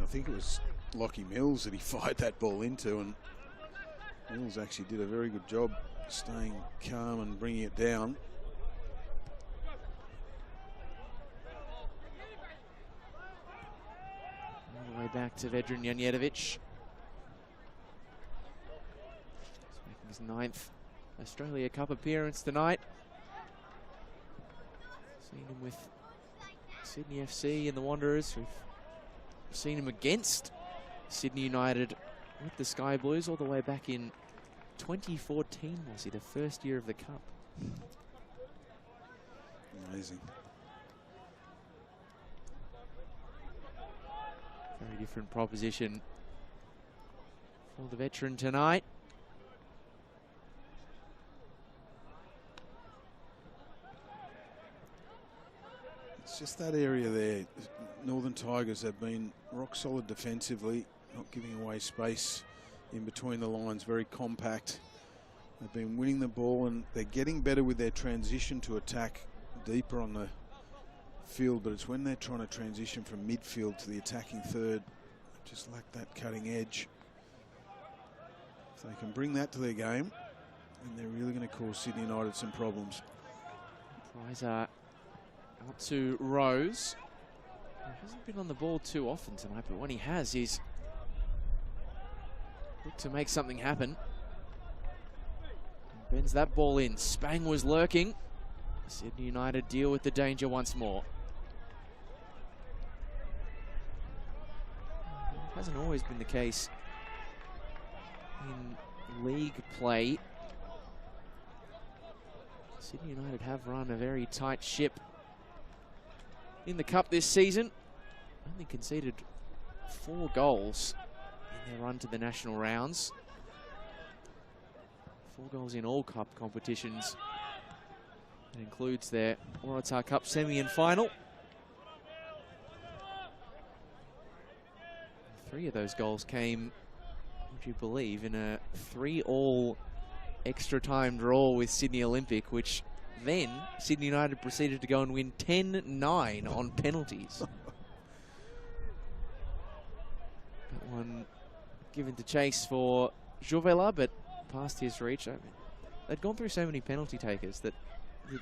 I think it was Lockie Mills that he fired that ball into, and Mills actually did a very good job staying calm and bringing it down. All the way back to Vedran Janjetovic. He's making his 9th Australia Cup appearance tonight. Seen him with Sydney FC and the Wanderers. We've seen him against Sydney United with the Sky Blues all the way back in 2014, was he? The first year of the Cup. Amazing. Very different proposition for the veteran tonight. It's just that area there. Northern Tigers have been rock solid defensively, not giving away space in between the lines, very compact. They've been winning the ball, and they're getting better with their transition to attack deeper on the field, but it's when they're trying to transition from midfield to the attacking third, just lack that cutting edge. If they can bring that to their game, then they're really going to cause Sydney United some problems. Prizer out to Rose. He hasn't been on the ball too often tonight, but when he has, he's looked to make something happen. Bends that ball in. Spang was lurking. Sydney United deal with the danger once more. It hasn't always been the case in league play. Sydney United have run a very tight ship in the Cup this season. Only conceded 4 goals in their run to the national rounds. 4 goals in all Cup competitions. That includes their Waratah Cup semi and final. 3 of those goals came, would you believe, in a 3-all extra time draw with Sydney Olympic, which then Sydney United proceeded to go and win 10-9 on penalties. That one given to chase for Juvela, but past his reach. I mean, they'd gone through so many penalty takers that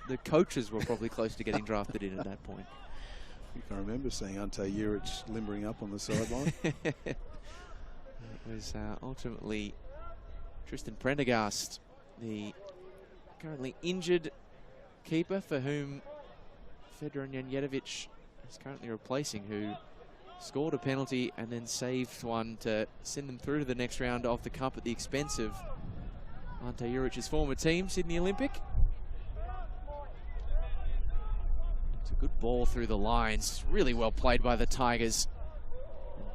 the coaches were probably close to getting drafted in at that point. I remember seeing Ante Juric limbering up on the sideline. It was ultimately Tristan Prendergast, the currently injured keeper for whom Vedran Janjetovic is currently replacing, who scored a penalty and then saved one to send them through to the next round of the Cup at the expense of Ante Juric's former team, Sydney Olympic. It's a good ball through the lines. Really well played by the Tigers.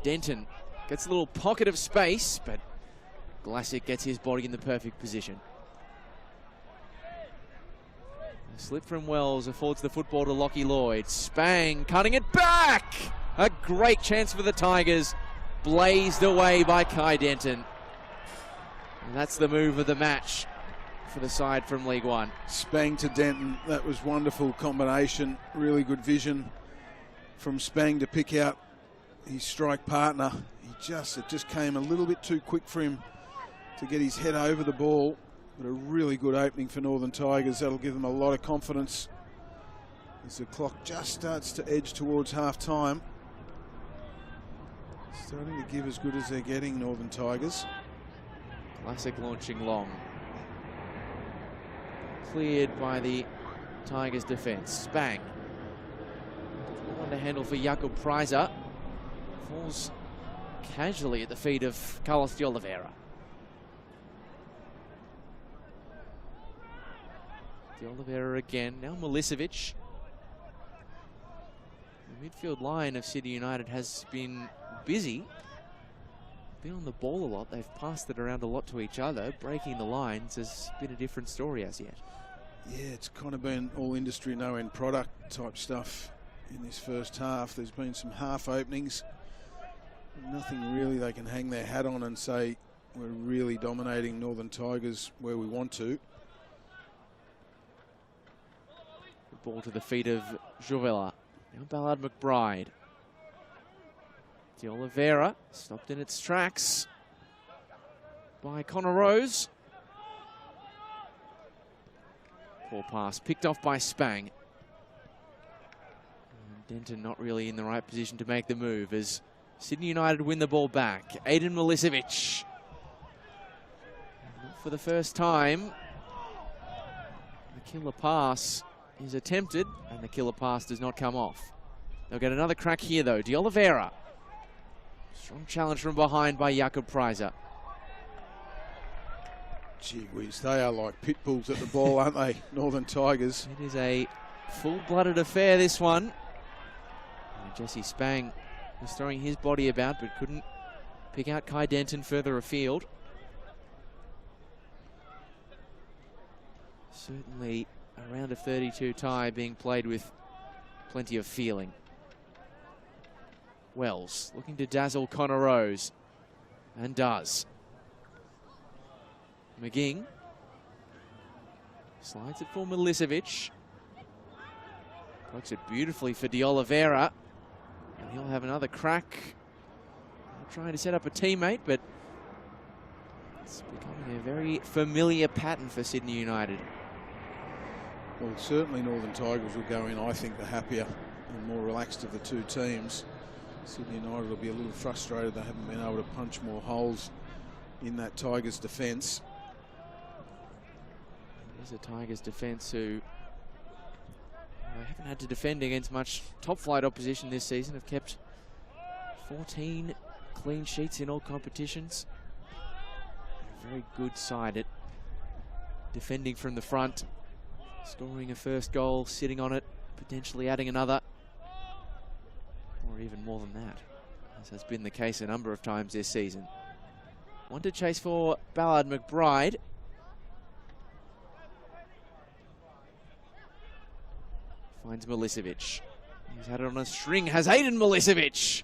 Denton gets a little pocket of space, but Glassick gets his body in the perfect position. A slip from Wells affords the football to Lockie Lloyd. Spang cutting it back! A great chance for the Tigers. Blazed away by Kai Denton. And that's the move of the match for the side from League One. Spang to Denton, that was wonderful combination. Really good vision from Spang to pick out his strike partner. It just came a little bit too quick for him to get his head over the ball. But a really good opening for Northern Tigers. That'll give them a lot of confidence as the clock just starts to edge towards half-time. Starting to give as good as they're getting, Northern Tigers. Classic launching long. Cleared by the Tigers defence. Spang. On to handle for Jakob Preiser. Falls casually at the feet of Carlos de Oliveira. De Oliveira again. Now Milicevic. The midfield line of Sydney United has been busy. Been on the ball a lot. They've passed it around a lot to each other. Breaking the lines has been a different story as yet. Yeah, it's kind of been all industry, no end product type stuff in this first half. There's been some half openings. Nothing really they can hang their hat on and say we're really dominating Northern Tigers where we want to. The ball to the feet of Juvela. Now Ballard McBride. De Oliveira stopped in its tracks by Connor Rose. Poor pass picked off by Spang. And Denton not really in the right position to make the move as Sydney United win the ball back. Aiden Milicevic. Not for the first time. The killer pass is attempted and the killer pass does not come off. They'll get another crack here though. De Oliveira. Strong challenge from behind by Jakob Preiser. Gee whiz, they are like pit bulls at the ball, aren't they? Northern Tigers. It is a full-blooded affair, this one. And Jesse Spang was throwing his body about but couldn't pick out Kai Denton further afield. Certainly a round of 32 tie being played with plenty of feeling. Wells looking to dazzle Connor Rose, and does. McGing slides it for Milicevic. Pokes it beautifully for De Oliveira, and he'll have another crack. Trying to set up a teammate, but it's becoming a very familiar pattern for Sydney United. Well, certainly Northern Tigers will go in, I think, the happier and more relaxed of the two teams. Sydney United will be a little frustrated they haven't been able to punch more holes in that Tigers defence. There's a Tigers defence who haven't had to defend against much top-flight opposition this season. Have kept 14 clean sheets in all competitions. A very good side at defending from the front. Scoring a first goal, sitting on it, potentially adding another. Or even more than that, as has been the case a number of times this season. One to chase for Ballard McBride. Finds Milicevic. He's had it on a string, has Aiden Milicevic.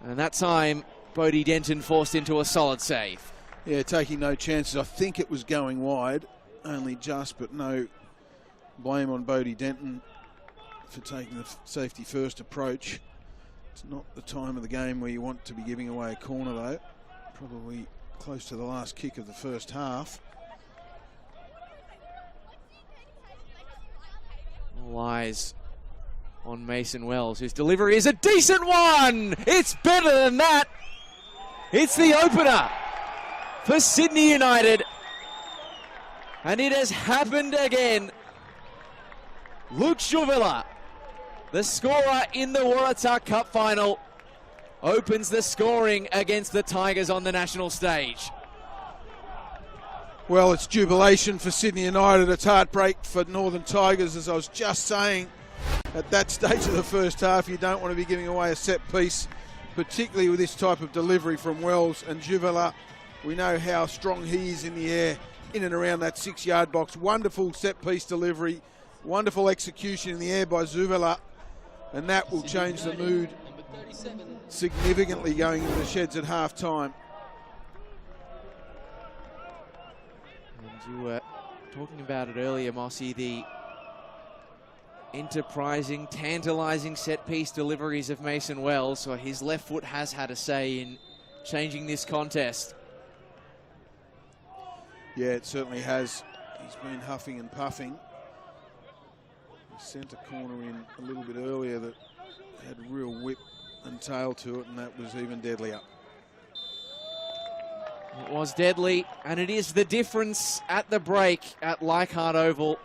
And that time, Bodie Denton forced into a solid save. Yeah, taking no chances. I think it was going wide, only just, but no blame on Bodie Denton for taking the safety first approach. It's not the time of the game where you want to be giving away a corner though. Probably close to the last kick of the first half. All eyes on Mason Wells, whose delivery is a decent one. It's better than that. It's the opener for Sydney United. And it has happened again. Luke Juvela, the scorer in the Waratah Cup final, opens the scoring against the Tigers on the national stage. Well, it's jubilation for Sydney United. It's heartbreak for Northern Tigers. As I was just saying, at that stage of the first half, you don't want to be giving away a set piece, particularly with this type of delivery from Wells and Juvela. We know how strong he is in the air, in and around that 6-yard box. Wonderful set piece delivery, wonderful execution in the air by Juvela, and that will change the mood significantly going into the sheds at half time. And you were talking about it earlier, Mossy, the enterprising, tantalising set-piece deliveries of Mason Wells, so his left foot has had a say in changing this contest. Yeah, it certainly has. He's been huffing and puffing. He sent a corner in a little bit earlier that had real whip and tail to it, and that was even deadlier. It was deadly, and it is the difference at the break at Leichhardt Oval.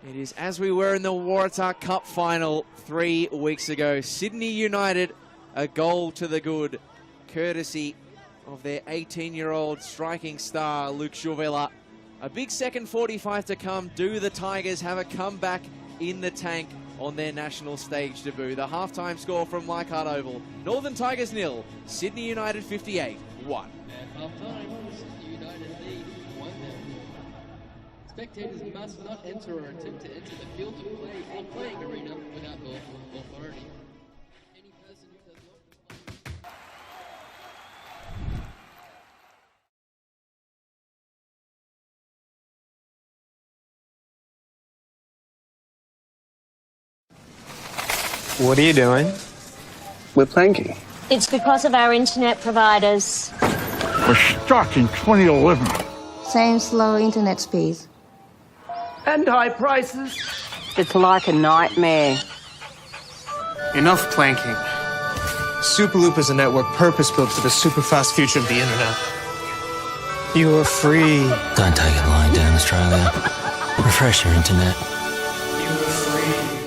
It is as we were in the Waratah Cup final 3 weeks ago. Sydney United, a goal to the good, courtesy of their 18-year-old striking star, Luke Juvela. A big second 45 to come. Do the Tigers have a comeback in the tank on their national stage debut? The halftime score from Leichhardt Oval: Northern Tigers 0, Sydney United 58-1. At half-time, Sydney United lead 1-0. Spectators must not enter or attempt to enter the field of play or playing arena without lawful authority. Any person who does not What are you doing? We're planking. It's because of our internet providers. We're stuck in 2011. Same slow internet speeds. And high prices. It's like a nightmare. Enough planking. Superloop is a network purpose-built for the super-fast future of the internet. You are free. Don't take it lying down, Australia. Refresh your internet. You are free.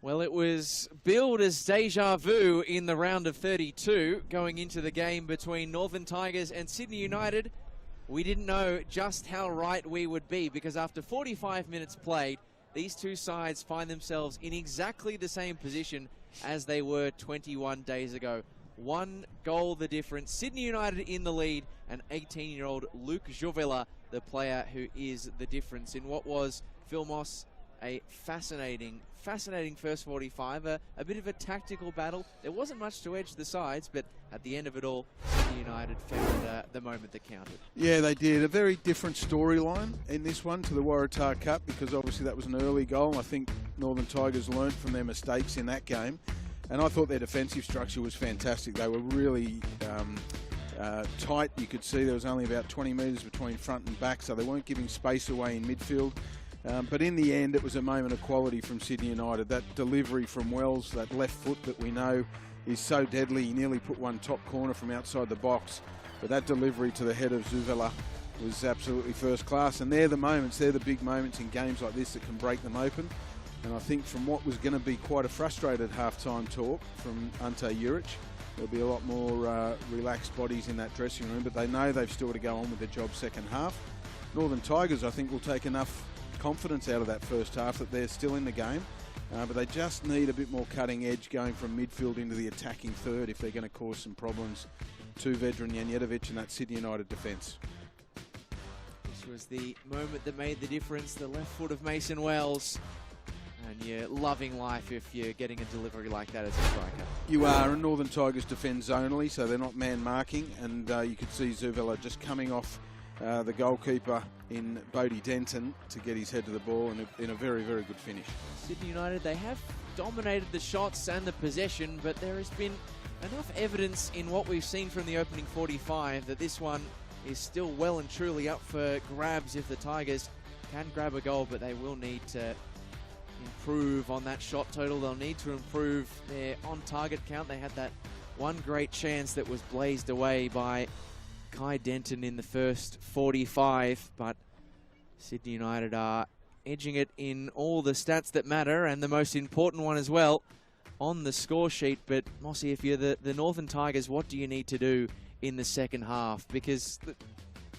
Well, it was billed as deja vu in the round of 32 going into the game between Northern Tigers and Sydney United. We didn't know just how right we would be, because after 45 minutes played, these two sides find themselves in exactly the same position as they were 21 days ago. 1 goal the difference. Sydney United in the lead, and 18-year-old Luke Jovela, the player who is the difference in what was, Phil Moss, a fascinating first 45, a bit of a tactical battle. There wasn't much to edge the sides, but at the end of it all, Sydney United found the moment that counted. Yeah, they did. A very different storyline in this one to the Waratah Cup, because obviously that was an early goal. I think Northern Tigers learnt from their mistakes in that game, and I thought their defensive structure was fantastic. They were really tight. You could see there was only about 20 metres between front and back, so they weren't giving space away in midfield. But in the end, it was a moment of quality from Sydney United. That delivery from Wells, that left foot that we know is so deadly. He nearly put one top corner from outside the box. But that delivery to the head of Zuvela was absolutely first class. And they're the moments, they're the big moments in games like this that can break them open. And I think from what was going to be quite a frustrated half-time talk from Ante Juric, there'll be a lot more relaxed bodies in that dressing room. But they know they've still got to go on with their job second half. Northern Tigers, I think, will take enough confidence out of that first half that they're still in the game, but they just need a bit more cutting edge going from midfield into the attacking third if they're going to cause some problems to Vedran Janjetovic and that Sydney United defence. This was the moment that made the difference, the left foot of Mason Wells. And you're loving life if you're getting a delivery like that as a striker. You are, and Northern Tigers defend zonally, so they're not man marking, and you could see Zuvela just coming off the goalkeeper in Bodie Denton to get his head to the ball in a very, very good finish. Sydney United, they have dominated the shots and the possession, but there has been enough evidence in what we've seen from the opening 45 that this one is still well and truly up for grabs if the Tigers can grab a goal, but they will need to improve on that shot total. They'll need to improve their on-target count. They had that one great chance that was blazed away by Kai Denton in the first 45, but Sydney United are edging it in all the stats that matter, and the most important one as well on the score sheet. But Mossy, if you're the Northern Tigers, what do you need to do in the second half? Because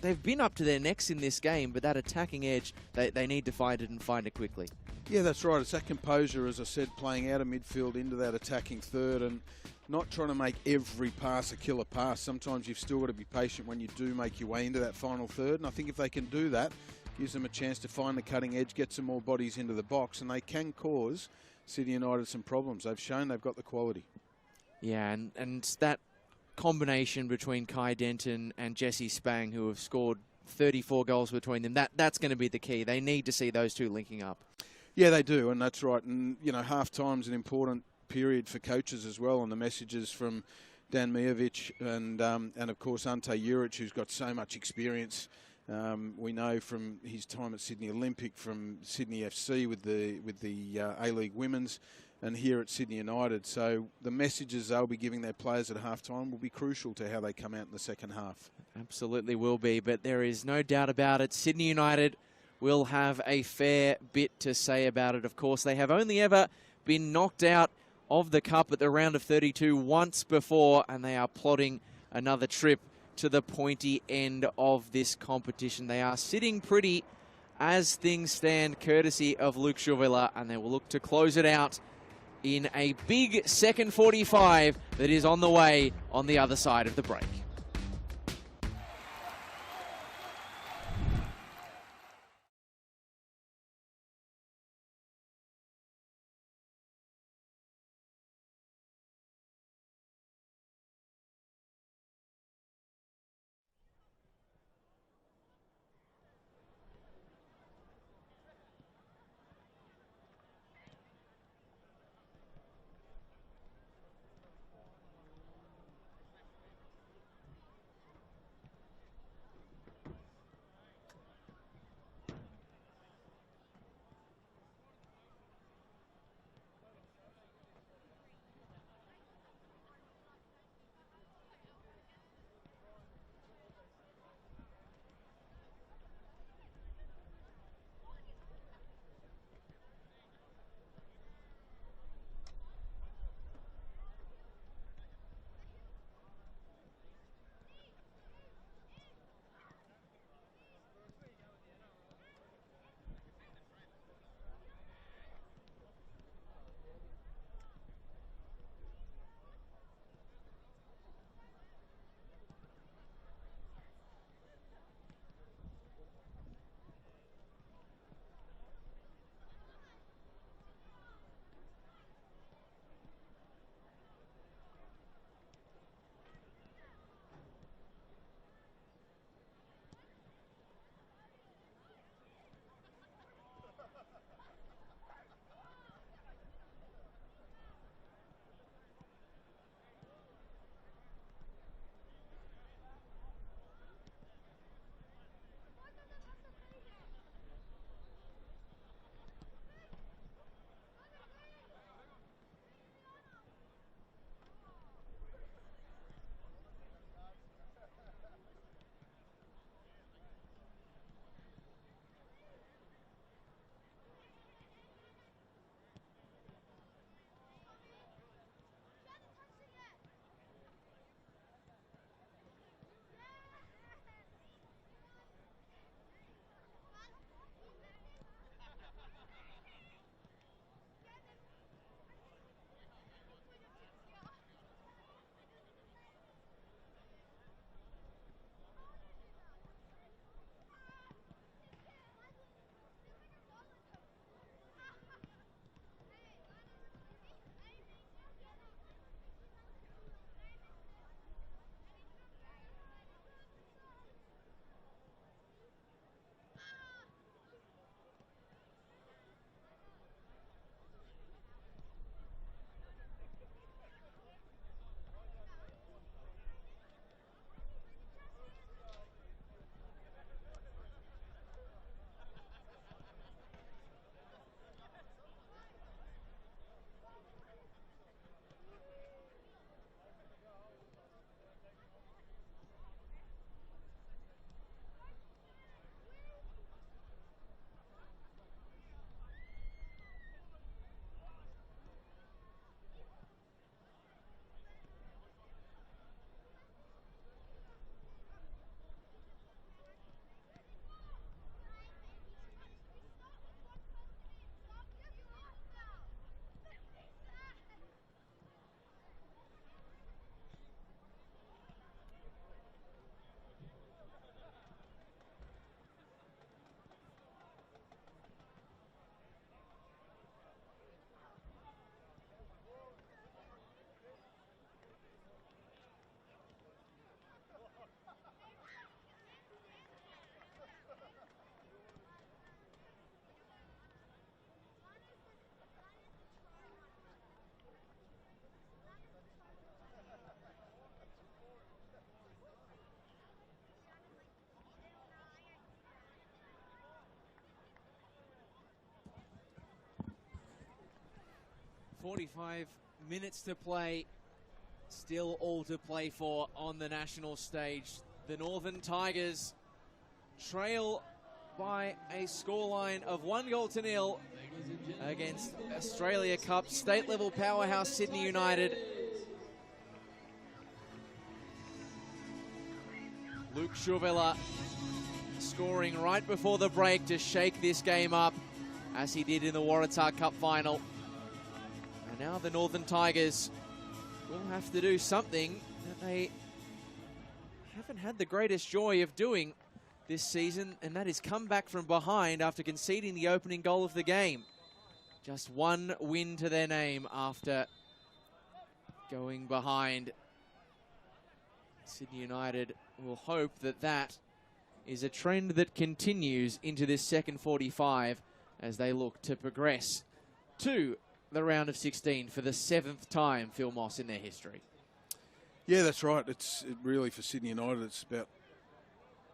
they've been up to their necks in this game, but that attacking edge, they need to find it and find it quickly. Yeah, that's right. It's that composure, as I said, playing out of midfield into that attacking third and not trying to make every pass a killer pass. Sometimes you've still got to be patient when you do make your way into that final third. And I think if they can do that, gives them a chance to find the cutting edge, get some more bodies into the box, and they can cause Sydney United some problems. They've shown they've got the quality. Yeah, and that combination between Kai Denton and Jesse Spang, who have scored 34 goals between them, that's going to be the key. They need to see those two linking up. Yeah, they do, and that's right. And, you know, half-time's an important period for coaches as well, and the messages from Dan Mijovic and of course Ante Juric, who's got so much experience. We know from his time at Sydney Olympic, from Sydney FC with the A-League Women's, and here at Sydney United. So the messages they'll be giving their players at half-time will be crucial to how they come out in the second half. Absolutely will be, but there is no doubt about it. Sydney United will have a fair bit to say about it. Of course, they have only ever been knocked out of the Cup at the round of 32 once before, and they are plotting another trip to the pointy end of this competition. They are sitting pretty as things stand, courtesy of Luke Jovela, and they will look to close it out in a big second 45 that is on the way on the other side of the break. 45 minutes to play. Still all to play for on the national stage. The Northern Tigers trail by a scoreline of 1-0 against Australia Cup state level powerhouse Sydney United. Luke Schuvela scoring right before the break to shake this game up, as he did in the Waratah Cup final. And now the Northern Tigers will have to do something that they haven't had the greatest joy of doing this season, and that is come back from behind after conceding the opening goal of the game. Just one win to their name after going behind. Sydney United will hope that that is a trend that continues into this second 45 as they look to progress to the round of 16 for the 7th time, Phil Moss, in their history. Yeah, that's right. Really for Sydney United, it's about...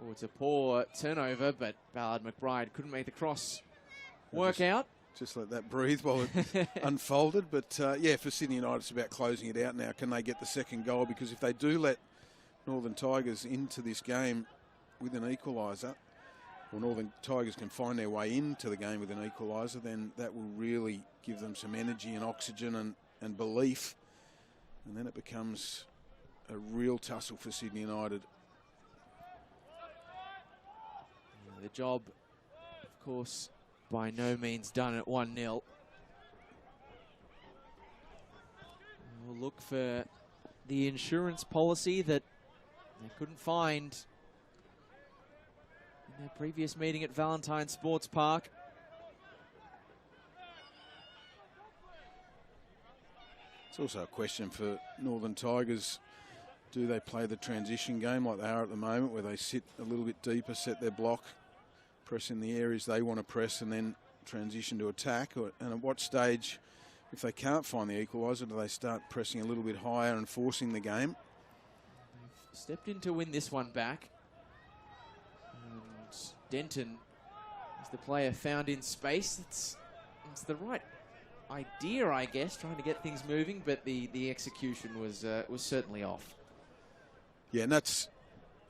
Oh, it's a poor turnover, but Ballard McBride couldn't make the cross work out. Just let that breathe while it unfolded. But, yeah, for Sydney United, it's about closing it out now. Can they get the second goal? Because if they do let Northern Tigers into this game with an equaliser, or Northern Tigers can find their way into the game with an equaliser, then that will really give them some energy and oxygen and belief. And then it becomes a real tussle for Sydney United. The job, of course, by no means done at 1-0. We'll look for the insurance policy that they couldn't find in their previous meeting at Valentine Sports Park. It's also a question for Northern Tigers. Do they play the transition game like they are at the moment, where they sit a little bit deeper, set their block, press in the areas they want to press, and then transition to attack? And at what stage, if they can't find the equaliser, do they start pressing a little bit higher and forcing the game? They've stepped in to win this one back. And Denton is the player found in space. It's the right idea, I guess, trying to get things moving, but the execution was certainly off. Yeah, and that's,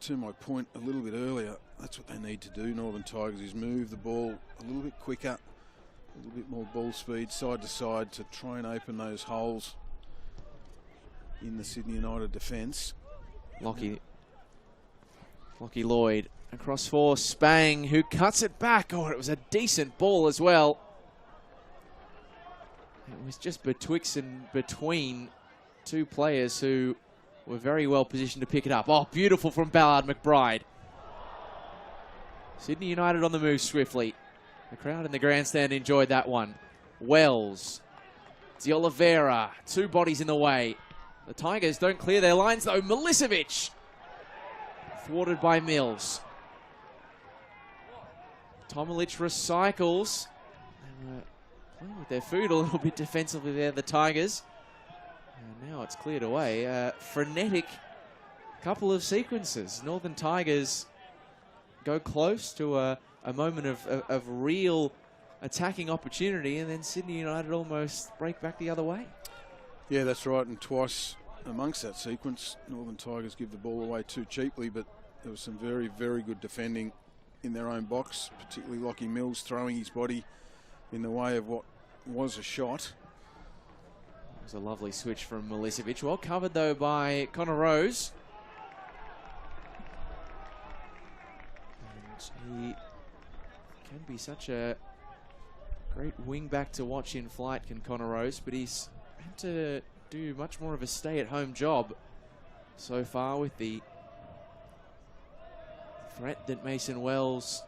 to my point a little bit earlier, that's what they need to do, Northern Tigers, is move the ball a little bit quicker, a little bit more ball speed, side to side, to try and open those holes in the Sydney United defence. Lockie Lloyd across for Spang, who cuts it back. Oh, it was a decent ball as well. It was just betwixt and between two players who were very well positioned to pick it up. Oh, beautiful from Ballard McBride. Sydney United on the move swiftly. The crowd in the grandstand enjoyed that one. Wells, De Oliveira, two bodies in the way. The Tigers don't clear their lines though. Milicevic, thwarted by Mills. Tomilich recycles. They were playing with their food a little bit defensively there, the Tigers. And now it's cleared away. Frenetic couple of sequences. Northern Tigers go close to a moment of real attacking opportunity, and then Sydney United almost break back the other way. Yeah, that's right, and twice amongst that sequence, Northern Tigers give the ball away too cheaply, but there was some very, very good defending in their own box, particularly Lockie Mills throwing his body in the way of what was a shot. It was a lovely switch from Milicevic. Well covered, though, by Connor Rose. And he can be such a great wing back to watch in flight, can Connor Rose, but he's had to do much more of a stay-at-home job so far with the threat that Mason Wells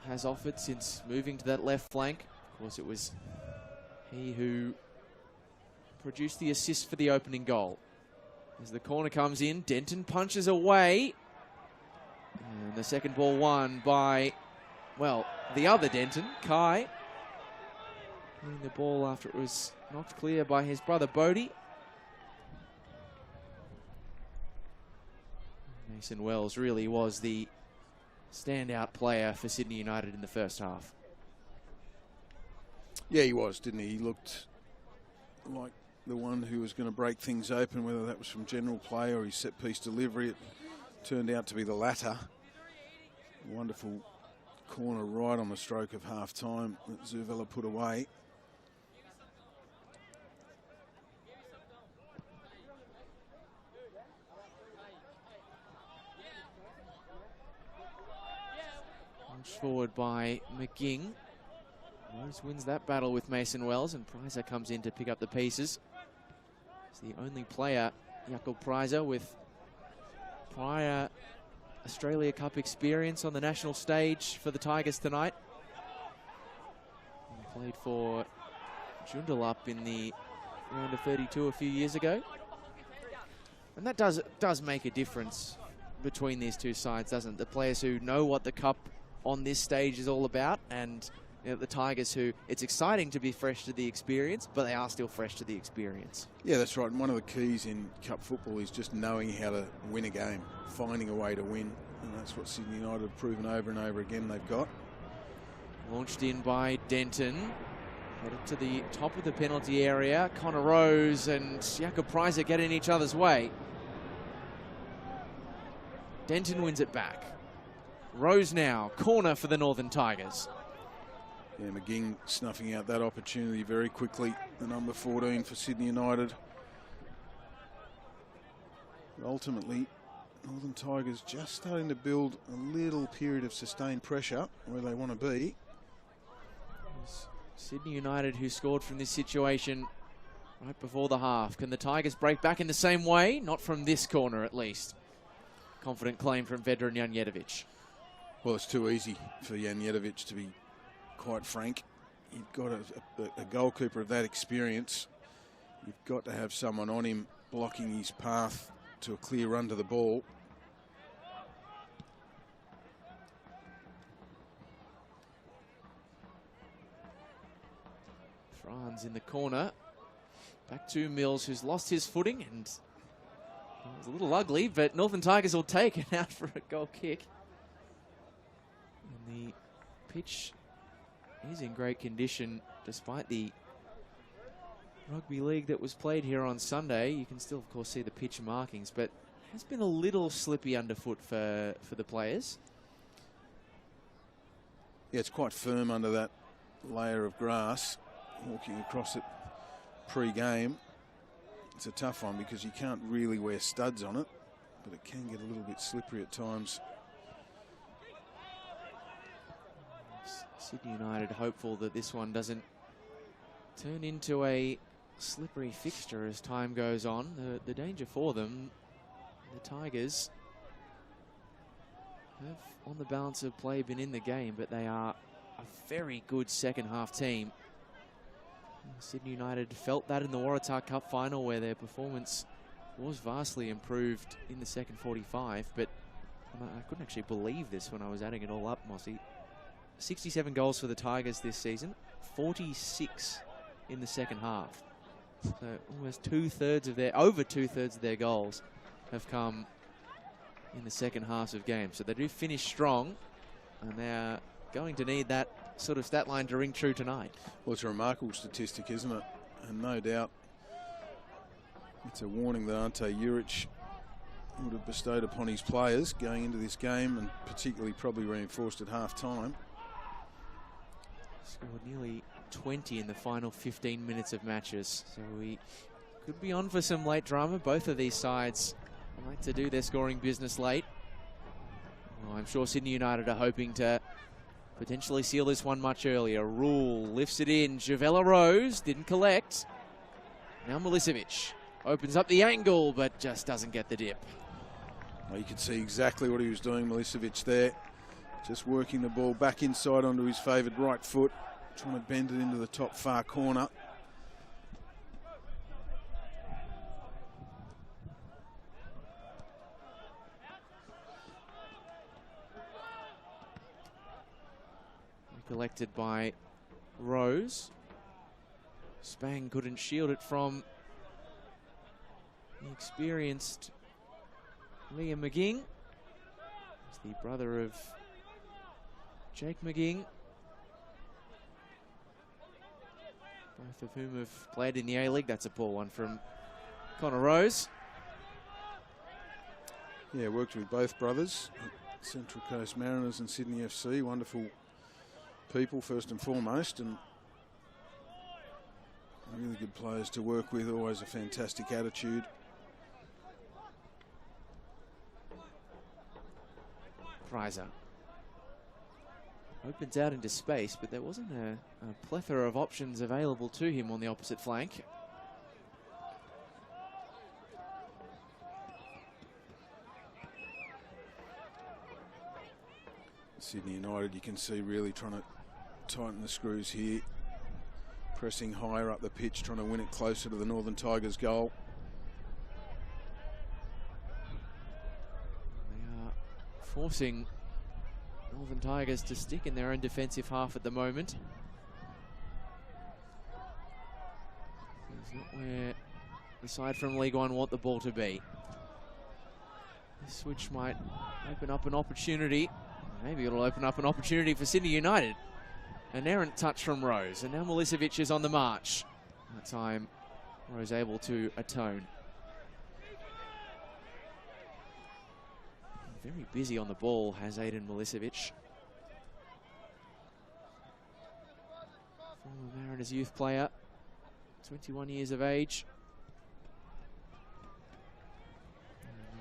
has offered since moving to that left flank. Of course, it was he who produced the assist for the opening goal. As the corner comes in, Denton punches away. And the second ball won by, well, the other Denton, Kai. Winning the ball after it was knocked clear by his brother Bodie. Mason Wells really was the standout player for Sydney United in the first half. Yeah, he was, didn't he? He looked like the one who was going to break things open, whether that was from general play or his set-piece delivery. It turned out to be the latter. Wonderful corner right on the stroke of half-time that Zuvela put away. Forward by McGing. Rose wins that battle with Mason Wells, and Prizer comes in to pick up the pieces. He's the only player, Jakob Prizer, with prior Australia Cup experience on the national stage for the Tigers tonight. He played for Joondalup in the round of 32 a few years ago. And that does make a difference between these two sides, doesn't it? The players who know what the Cup on this stage is all about, and the Tigers who, it's exciting to be fresh to the experience, but they are still fresh to the experience. Yeah, that's right. And one of the keys in Cup football is just knowing how to win a game, finding a way to win. And that's what Sydney United have proven over and over again they've got. Launched in by Denton. Headed to the top of the penalty area. Connor Rose and Jakob Prizer get in each other's way. Denton wins it back. Rose now, corner for the Northern Tigers. Yeah, McGing snuffing out that opportunity very quickly. The number 14 for Sydney United. But ultimately, Northern Tigers just starting to build a little period of sustained pressure where they want to be. Sydney United who scored from this situation right before the half. Can the Tigers break back in the same way? Not from this corner, at least. Confident claim from veteran Janjetovic. Well, it's too easy for Janjetovic, to be quite frank. You've got a goalkeeper of that experience. You've got to have someone on him blocking his path to a clear run to the ball. Franz in the corner. Back to Mills, who's lost his footing, and it was a little ugly, but Northern Tigers will take it out for a goal kick. And the pitch is in great condition despite the rugby league that was played here on Sunday. You can still, of course, see the pitch markings, but it has been a little slippy underfoot for the players. Yeah, it's quite firm under that layer of grass. Walking across it pre-game, it's a tough one because you can't really wear studs on it, but it can get a little bit slippery at times. Sydney United hopeful that this one doesn't turn into a slippery fixture as time goes on. The danger for them, the Tigers have on the balance of play been in the game, but they are a very good second half team. Sydney United felt that in the Waratah Cup final, where their performance was vastly improved in the second 45, but I couldn't actually believe this when I was adding it all up, Mossy. 67 goals for the Tigers this season, 46 in the second half. So almost over two-thirds of their goals have come in the second halves of games. So they do finish strong, and they're going to need that sort of stat line to ring true tonight. Well, it's a remarkable statistic, isn't it? And no doubt it's a warning that Ante Juric would have bestowed upon his players going into this game, and particularly probably reinforced at half-time. Scored nearly 20 in the final 15 minutes of matches. So we could be on for some late drama. Both of these sides like to do their scoring business late. Well, I'm sure Sydney United are hoping to potentially seal this one much earlier. Rule lifts it in. Javella Rose didn't collect. Now Milicevic opens up the angle, but just doesn't get the dip. Well, you could see exactly what he was doing, Milicevic there. Just working the ball back inside onto his favoured right foot, trying to bend it into the top far corner. Collected by Rose. Spang couldn't shield it from the experienced Liam McGing. He's the brother of Jake McGing. both of whom have played in the A-League. That's a poor one from Connor Rose. Yeah, worked with both brothers at Central Coast Mariners and Sydney FC. Wonderful people, first and foremost, and really good players to work with. Always a fantastic attitude. Prizer opens out into space, but there wasn't a plethora of options available to him on the opposite flank. Sydney United, you can see, really trying to tighten the screws here. Pressing higher up the pitch, trying to win it closer to the Northern Tigers goal. They are forcing Northern Tigers to stick in their own defensive half at the moment. It's not where the side from League One want the ball to be. This switch might open up an opportunity. Maybe it'll open up an opportunity for Sydney United. An errant touch from Rose, and now Milicevic is on the march. That time, Rose able to atone. Very busy on the ball has Aiden Milicevic. Former Mariners youth player, 21 years of age.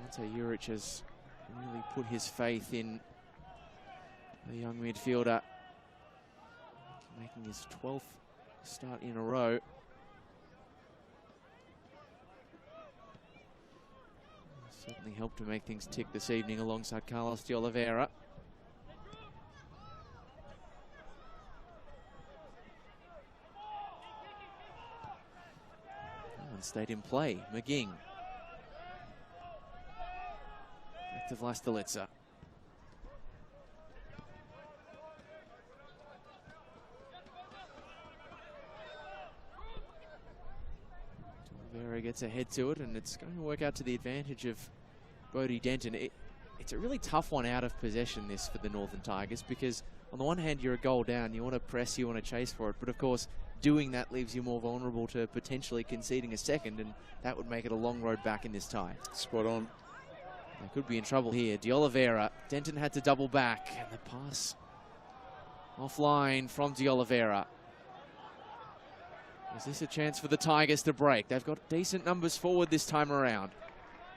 Ante Juric has really put his faith in the young midfielder, making his 12th start in a row. Certainly helped to make things tick this evening alongside Carlos de Oliveira. And stayed in play. McGing. Back to Vlastelica. Oliveira gets ahead to it, and it's going to work out to the advantage of Bodie Denton. It's a really tough one out of possession, this, for the Northern Tigers, because on the one hand, you're a goal down. You want to press, you want to chase for it. But of course, doing that leaves you more vulnerable to potentially conceding a second, and that would make it a long road back in this tie. Spot on. They could be in trouble here. De Oliveira. Denton had to double back, and the pass offline from De Oliveira. Is this a chance for the Tigers to break? They've got decent numbers forward this time around.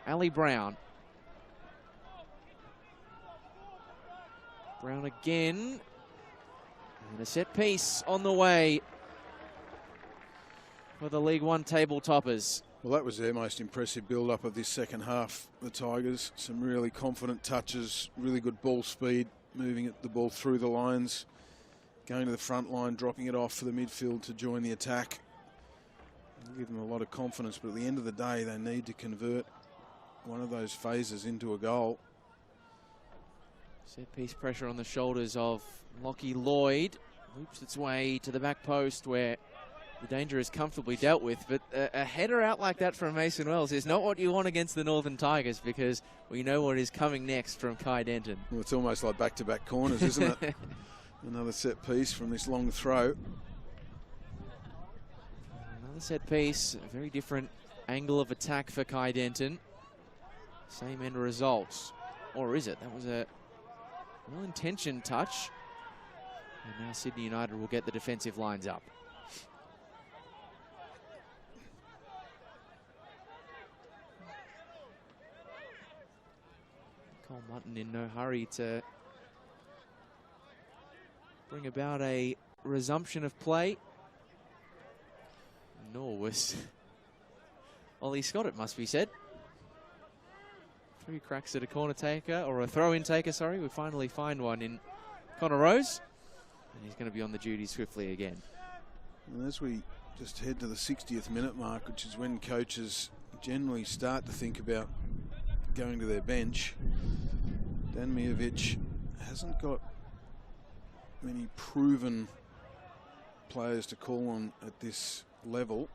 Ali Brown. Brown again. And a set piece on the way for the League One table toppers. Well, that was their most impressive build-up of this second half, the Tigers. Some really confident touches, really good ball speed, moving the ball through the lines, going to the front line, dropping it off for the midfield to join the attack. It'll give them a lot of confidence, but at the end of the day, they need to convert one of those phases into a goal. Set piece pressure on the shoulders of Lockie Lloyd. Loops its way to the back post where the danger is comfortably dealt with, but a header out like that from Mason Wells is not what you want against the Northern Tigers, because we know what is coming next from Kai Denton. Well, it's almost like back-to-back corners, isn't it? Another set piece from this long throw. Another set piece, a very different angle of attack for Kai Denton. Same end result. Or is it? That was a well-intentioned touch. And now Sydney United will get the defensive lines up. Cole Mutton in no hurry to bring about a resumption of play. Nor was Ollie Scott, it must be said. 3 cracks at a corner taker, or a throw-in taker, sorry. We finally find one in Connor Rose. And he's going to be on the duty swiftly again. And as we just head to the 60th minute mark, which is when coaches generally start to think about going to their bench, Dan Mijovic hasn't got many proven players to call on at this level.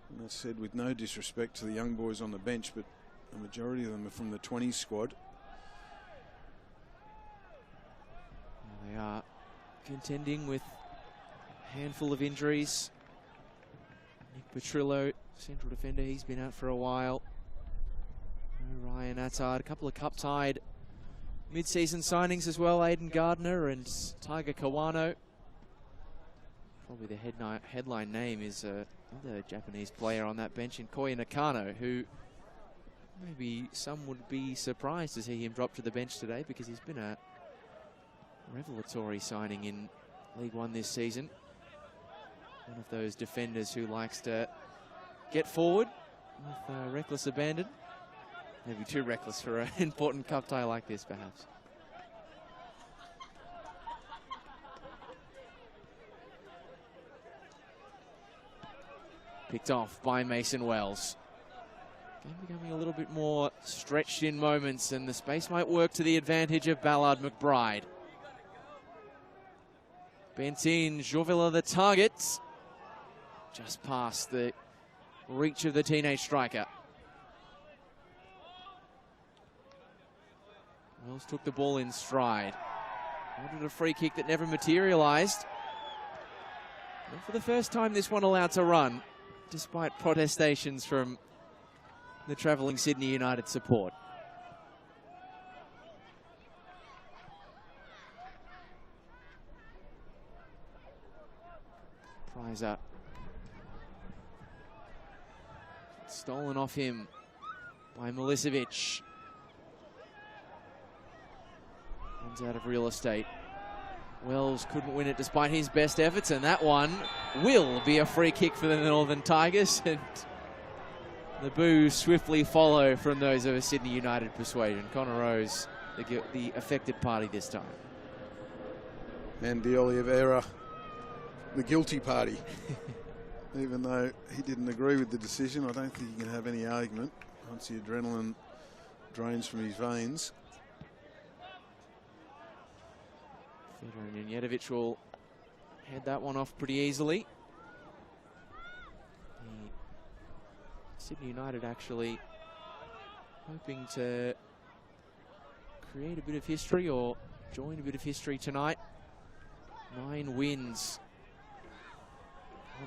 And I said, with no disrespect to the young boys on the bench, but a majority of them are from the 20s squad. They are contending with a handful of injuries. Nick Petrillo, central defender, he's been out for a while. Ryan Attard, a couple of cup-tied mid-season signings as well, Aidan Gardner and Tiger Kawano. Probably the headline name is another Japanese player on that bench in Koya Nakano, who maybe some would be surprised to see him drop to the bench today because he's been a revelatory signing in League One this season. One of those defenders who likes to get forward with reckless abandon. Maybe too reckless for an important cup tie like this, perhaps. Picked off by Mason Wells. Game becoming a little bit more stretched in moments, and the space might work to the advantage of Ballard McBride. Bent in, Jovilla the target. Just past the reach of the teenage striker. Wells took the ball in stride. Wanted a free kick that never materialised. And for the first time, this one allowed to run, despite protestations from the travelling Sydney United support. Prizer. Stolen off him by Milicevic. Runs out of real estate. Wells couldn't win it despite his best efforts, and that one will be a free kick for the Northern Tigers, and the boos swiftly follow from those of a Sydney United persuasion. Connor Rose, the affected party this time. And De Oliveira, the guilty party. Even though he didn't agree with the decision, I don't think you can have any argument once the adrenaline drains from his veins. Fedor and Janjetovic will head that one off pretty easily. Sydney United actually hoping to create a bit of history or join a bit of history tonight. 9 wins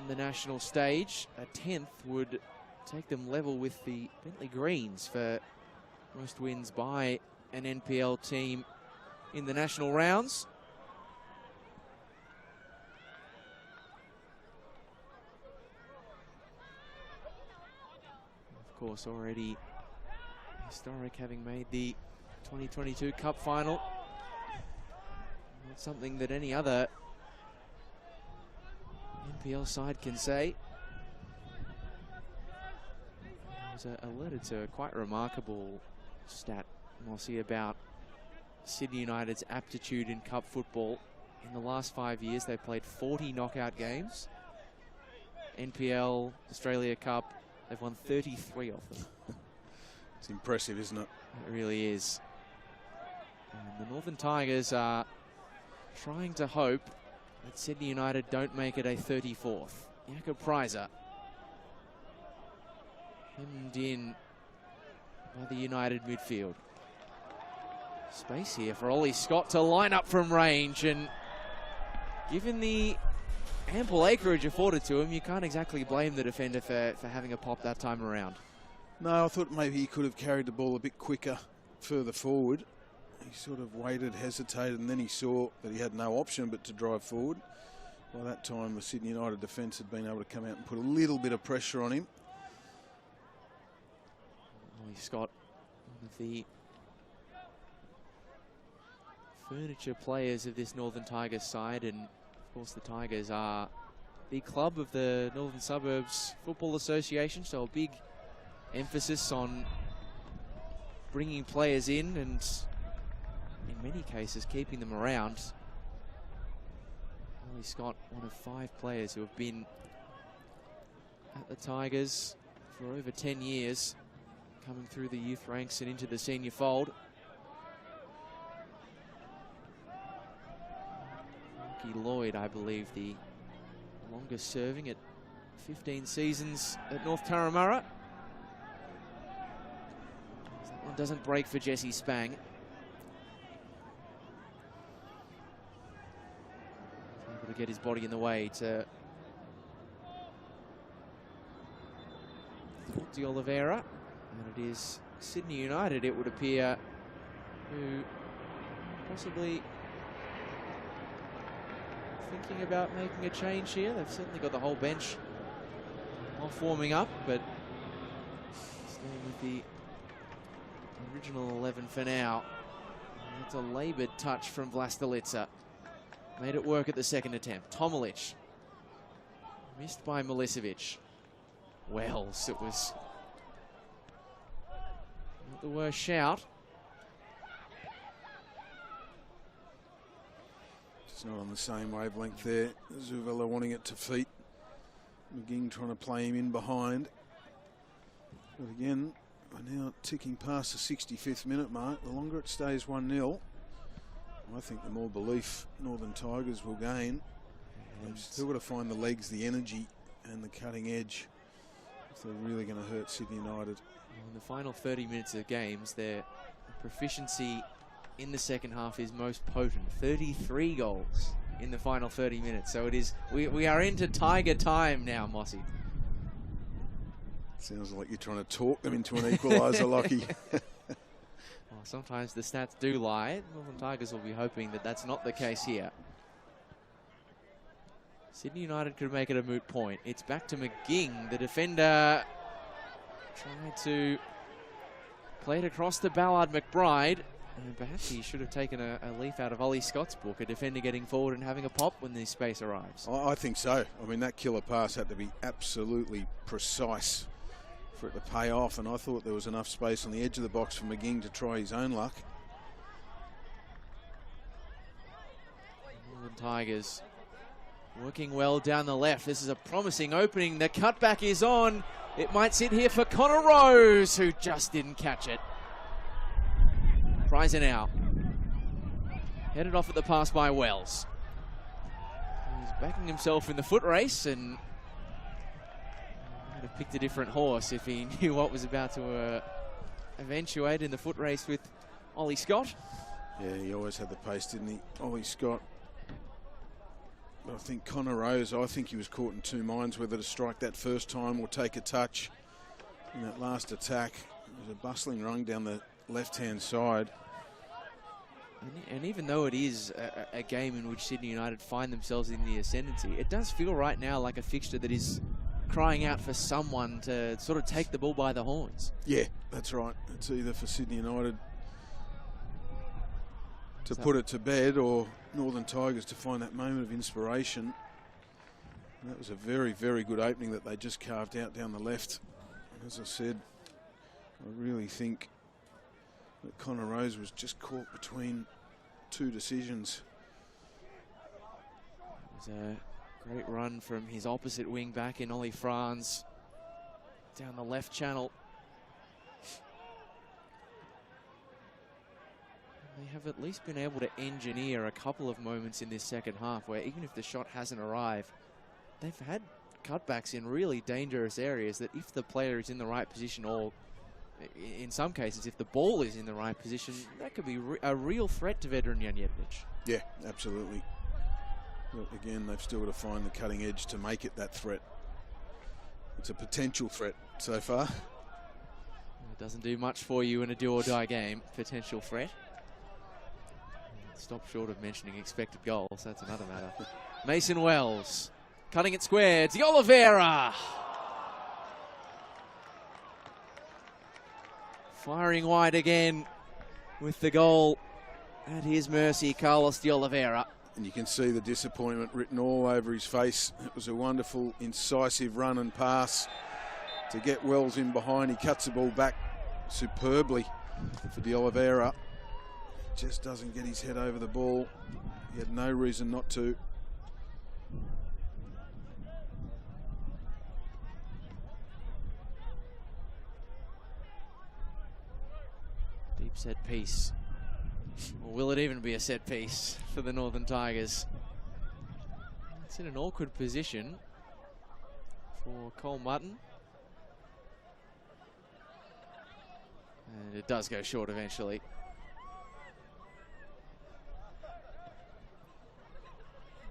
on the national stage. A 10th would take them level with the Bentley Greens for most wins by an NPL team in the national rounds. Of course, already historic, having made the 2022 Cup final. Not something that any other NPL side can say. There's alerted to a quite remarkable stat, Mossy, about Sydney United's aptitude in Cup football. In the last 5 years, they've played 40 knockout games. NPL, Australia Cup, they've won 33 of them. It's impressive, isn't it? It really is. And the Northern Tigers are trying to hope that Sydney United don't make it a 34th. Jakob Prizer hemmed in by the United midfield. Space here for Ollie Scott to line up from range, and given the ample acreage afforded to him, you can't exactly blame the defender for having a pop that time around. No, I thought maybe he could have carried the ball a bit quicker further forward. He sort of waited, hesitated, and then he saw that he had no option but to drive forward. By that time, the Sydney United defence had been able to come out and put a little bit of pressure on him. Ollie Scott, one of the furniture players of this Northern Tigers side, and of course the Tigers are the club of the Northern Suburbs Football Association, so a big emphasis on bringing players in and in many cases keeping them around. Ollie Scott, one of 5 players who have been at the Tigers for over 10 years, coming through the youth ranks and into the senior fold. Frankie Lloyd, I believe, the longest serving at 15 seasons at North Turramurra. That one doesn't break for Jesse Spang. Able to get his body in the way to De Oliveira. And it is Sydney United, it would appear, who possibly thinking about making a change here. They've certainly got the whole bench off warming up, but staying with the original 11 for now. That's a laboured touch from Vlastelica. Made it work at the second attempt. Tomalic. Missed by Milicevic. Wells, it was not the worst shout. It's not on the same wavelength there. Zuvela wanting it to feet. McGing trying to play him in behind. But again, we're now ticking past the 65th minute mark. The longer it stays 1-0, I think the more belief Northern Tigers will gain. They've still got to find the legs, the energy and the cutting edge if they're really going to hurt Sydney United. In the final 30 minutes of games, their proficiency in the second half is most potent. 33 goals in the final 30 minutes. So it is, we are into Tiger time now, Mossy. Sounds like you're trying to talk them into an equaliser, Lockie. Well, sometimes the stats do lie. Northern Tigers will be hoping that that's not the case here. Sydney United could make it a moot point. It's back to McGing. The defender tried to play it across to Ballard McBride. And perhaps he should have taken a leaf out of Ollie Scott's book, a defender getting forward and having a pop when the space arrives. I think so. I mean, that killer pass had to be absolutely precise for it to pay off, and I thought there was enough space on the edge of the box for McGing to try his own luck. Northern Tigers working well down the left. This is a promising opening. The cutback is on. It might sit here for Connor Rose, who just didn't catch it. Prize it out. Headed off at the pass by Wells. He's backing himself in the foot race and might have picked a different horse if he knew what was about to eventuate in the foot race with Ollie Scott. Yeah, he always had the pace, didn't he? Ollie Scott. But I think Connor Rose, I think he was caught in two minds whether to strike that first time or take a touch in that last attack. It was a bustling run down the left-hand side. And even though it is a game in which Sydney United find themselves in the ascendancy, it does feel right now like a fixture that is crying out for someone to sort of take the bull by the horns. Yeah, that's right. It's either for Sydney United to put it to bed or Northern Tigers to find that moment of inspiration. And that was a very, very good opening that they just carved out down the left. As I said, I really think that Connor Rose was just caught between two decisions. It was a great run from his opposite wing back in Ollie Franz down the left channel. They have at least been able to engineer a couple of moments in this second half where even if the shot hasn't arrived, they've had cutbacks in really dangerous areas that if the player is in the right position, or in some cases if the ball is in the right position, that could be a real threat to veteran Janjetovic. Yeah, absolutely. But again, they've still got to find the cutting edge to make it that threat. It's a potential threat so far. It doesn't do much for you in a do-or-die game, potential threat. Stop short of mentioning expected goals, that's another matter. Mason Wells, cutting it square, De Oliveira. Firing wide again with the goal at his mercy, Carlos De Oliveira. And you can see the disappointment written all over his face. It was a wonderful, incisive run and pass to get Wells in behind. He cuts the ball back superbly for De Oliveira. Just doesn't get his head over the ball. He had no reason not to. Deep set piece. Or will it even be a set piece for the Northern Tigers? It's in an awkward position for Cole Mutton. And it does go short eventually.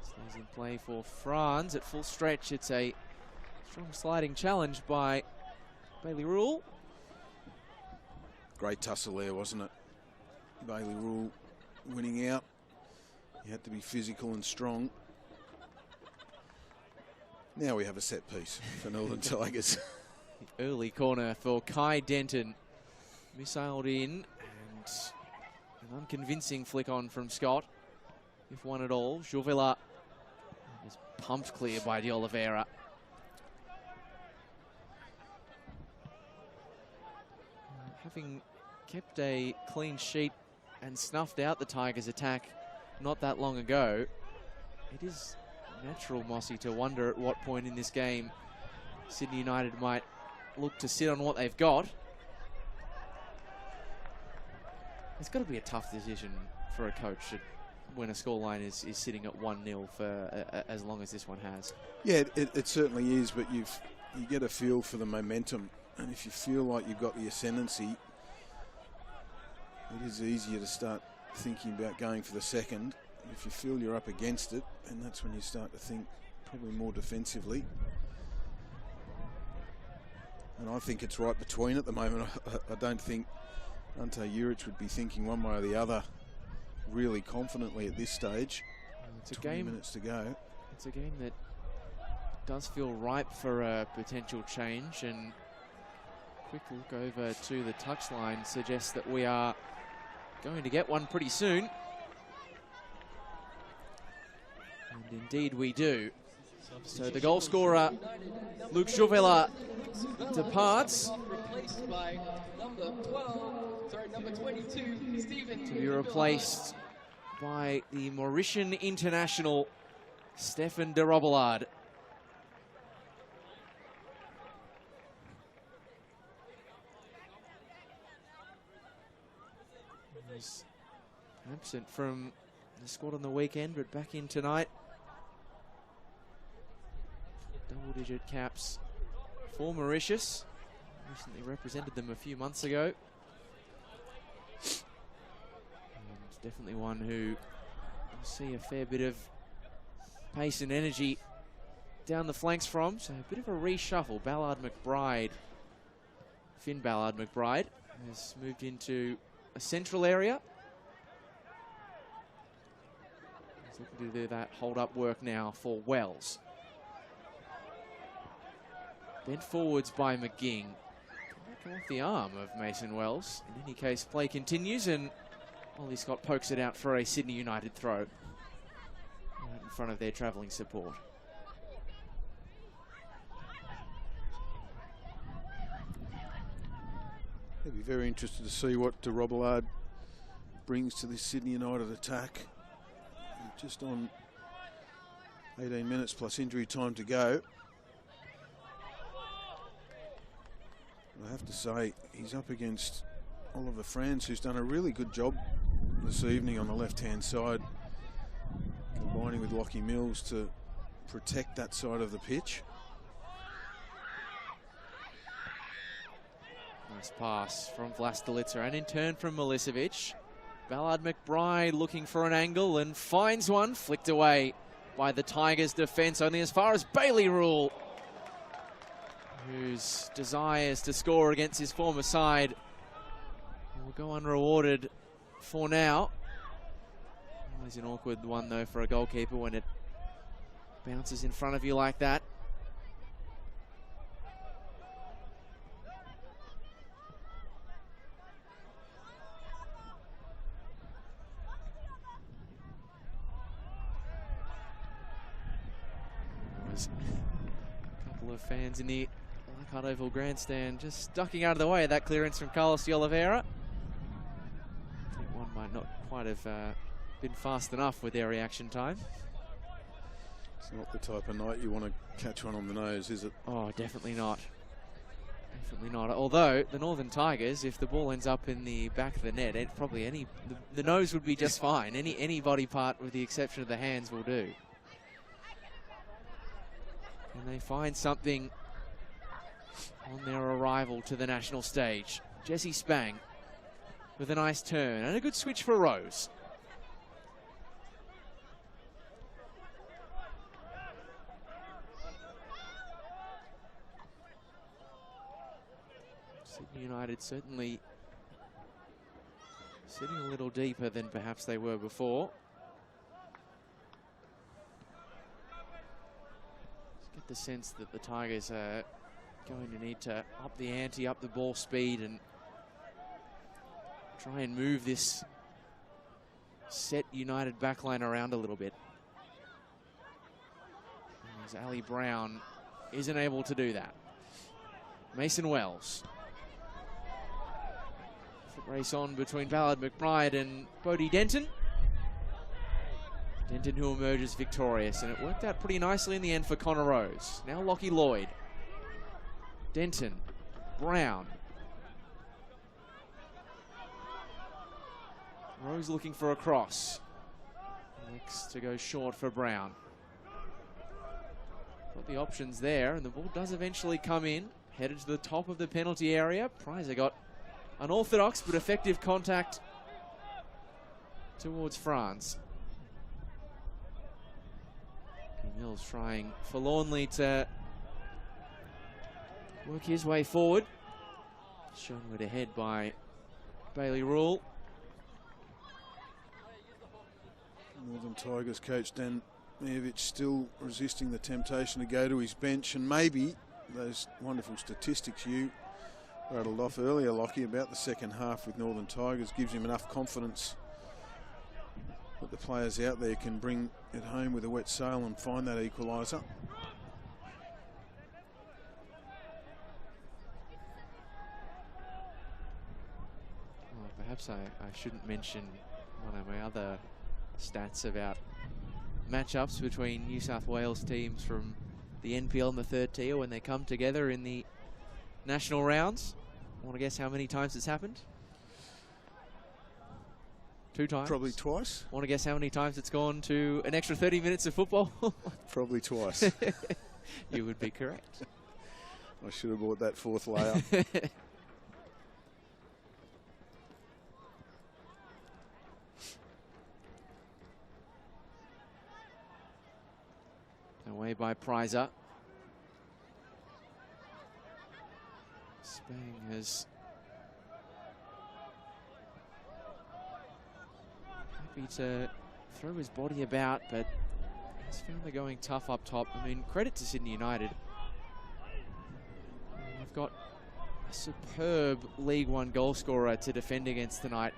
Stays in play for Franz at full stretch. It's a strong sliding challenge by Bailey Rule. Great tussle there, wasn't it? Bailey Rule winning out. You had to be physical and strong. Now we have a set piece for Northern Tigers. Early corner for Kai Denton. Missiled in, and an unconvincing flick on from Scott, if one at all. Juvela is pumped clear by De Oliveira. Having kept a clean sheet and snuffed out the Tigers' attack not that long ago, it is natural, Mossy, to wonder at what point in this game Sydney United might look to sit on what they've got. It's got to be a tough decision for a coach when a scoreline is sitting at 1-0 for as long as this one has. Yeah, it certainly is, but you get a feel for the momentum, and if you feel like you've got the ascendancy, it is easier to start thinking about going for the second. If you feel you're up against it, then that's when you start to think probably more defensively. And I think it's right between at the moment. I don't think Ante Juric would be thinking one way or the other really confidently at this stage. It's a 20 minutes to go. It's a game that does feel ripe for a potential change, and quick look over to the touchline suggests that we are going to get one pretty soon. And indeed we do. So the goal scorer, Luke Juvela, departs. Replaced by number 22, Stephen. To be replaced by the Mauritian international, Stefan de Robillard. He was absent from the squad on the weekend, but back in tonight. Double-digit caps for Mauritius. Recently represented them a few months ago. And definitely one who will see a fair bit of pace and energy down the flanks from. So a bit of a reshuffle. Ballard McBride, Finn Ballard McBride, has moved into a central area. He's looking to do that hold-up work now for Wells. Bent forwards by McGing. Come off the arm of Mason Wells. In any case, play continues, and Ollie Scott pokes it out for a Sydney United throw right in front of their travelling support. I'd be very interested to see what de Robillard brings to this Sydney United attack. Just on 18 minutes plus injury time to go. I have to say, he's up against Oliver Franz, who's done a really good job this evening on the left-hand side, combining with Lockie Mills to protect that side of the pitch. Nice pass from Vlastelica, and in turn from Milicevic. Ballard McBride looking for an angle and finds one, flicked away by the Tigers' defence, only as far as Bailey Rule, whose desires to score against his former side will go unrewarded for now. Always an awkward one, though, for a goalkeeper when it bounces in front of you like that. There's a couple of fans in the Leichhardt Oval grandstand just ducking out of the way of that clearance from Carlos de Oliveira. I think one might not quite have been fast enough with their reaction time. It's not the type of night you want to catch one on the nose, is it? Oh, definitely not. Definitely not. Although the Northern Tigers, if the ball ends up in the back of the net, the nose would be just fine. Any body part, with the exception of the hands, will do. And they find something on their arrival to the national stage. Jesse Spang with a nice turn and a good switch for Rose. Sydney United certainly sitting a little deeper than perhaps they were before. Just get the sense that the Tigers are going to need to up the ante, up the ball speed, and try and move this set United backline around a little bit. As Ali Brown isn't able to do that. Mason Wells. Foot race on between Ballard McBride and Bodie Denton. Denton who emerges victorious, and it worked out pretty nicely in the end for Connor Rose. Now Lockie Lloyd. Denton. Brown. Rose looking for a cross. Next to go short for Brown. Got the options there, and the ball does eventually come in. Headed to the top of the penalty area. Prizer got unorthodox but effective contact towards France. Mills trying forlornly to work his way forward. Shown where to head by Bailey Rule. Northern Tigers coach Dan Mijovic still resisting the temptation to go to his bench, and maybe those wonderful statistics you rattled off earlier, Lockie, about the second half with Northern Tigers gives him enough confidence that the players out there can bring it home with a wet sail and find that equaliser. Well, perhaps I shouldn't mention one of my other stats about matchups between New South Wales teams from the NPL and the third tier when they come together in the national rounds. Want to guess how many times it's happened? 2 times? Probably twice. Want to guess how many times it's gone to an extra 30 minutes of football? Probably twice. You would be correct. I should have bought that 4th layer. Away by Prizer. Spang has happy to throw his body about, but he's found they're going tough up top. I mean, credit to Sydney United. They've got a superb League One goal scorer to defend against tonight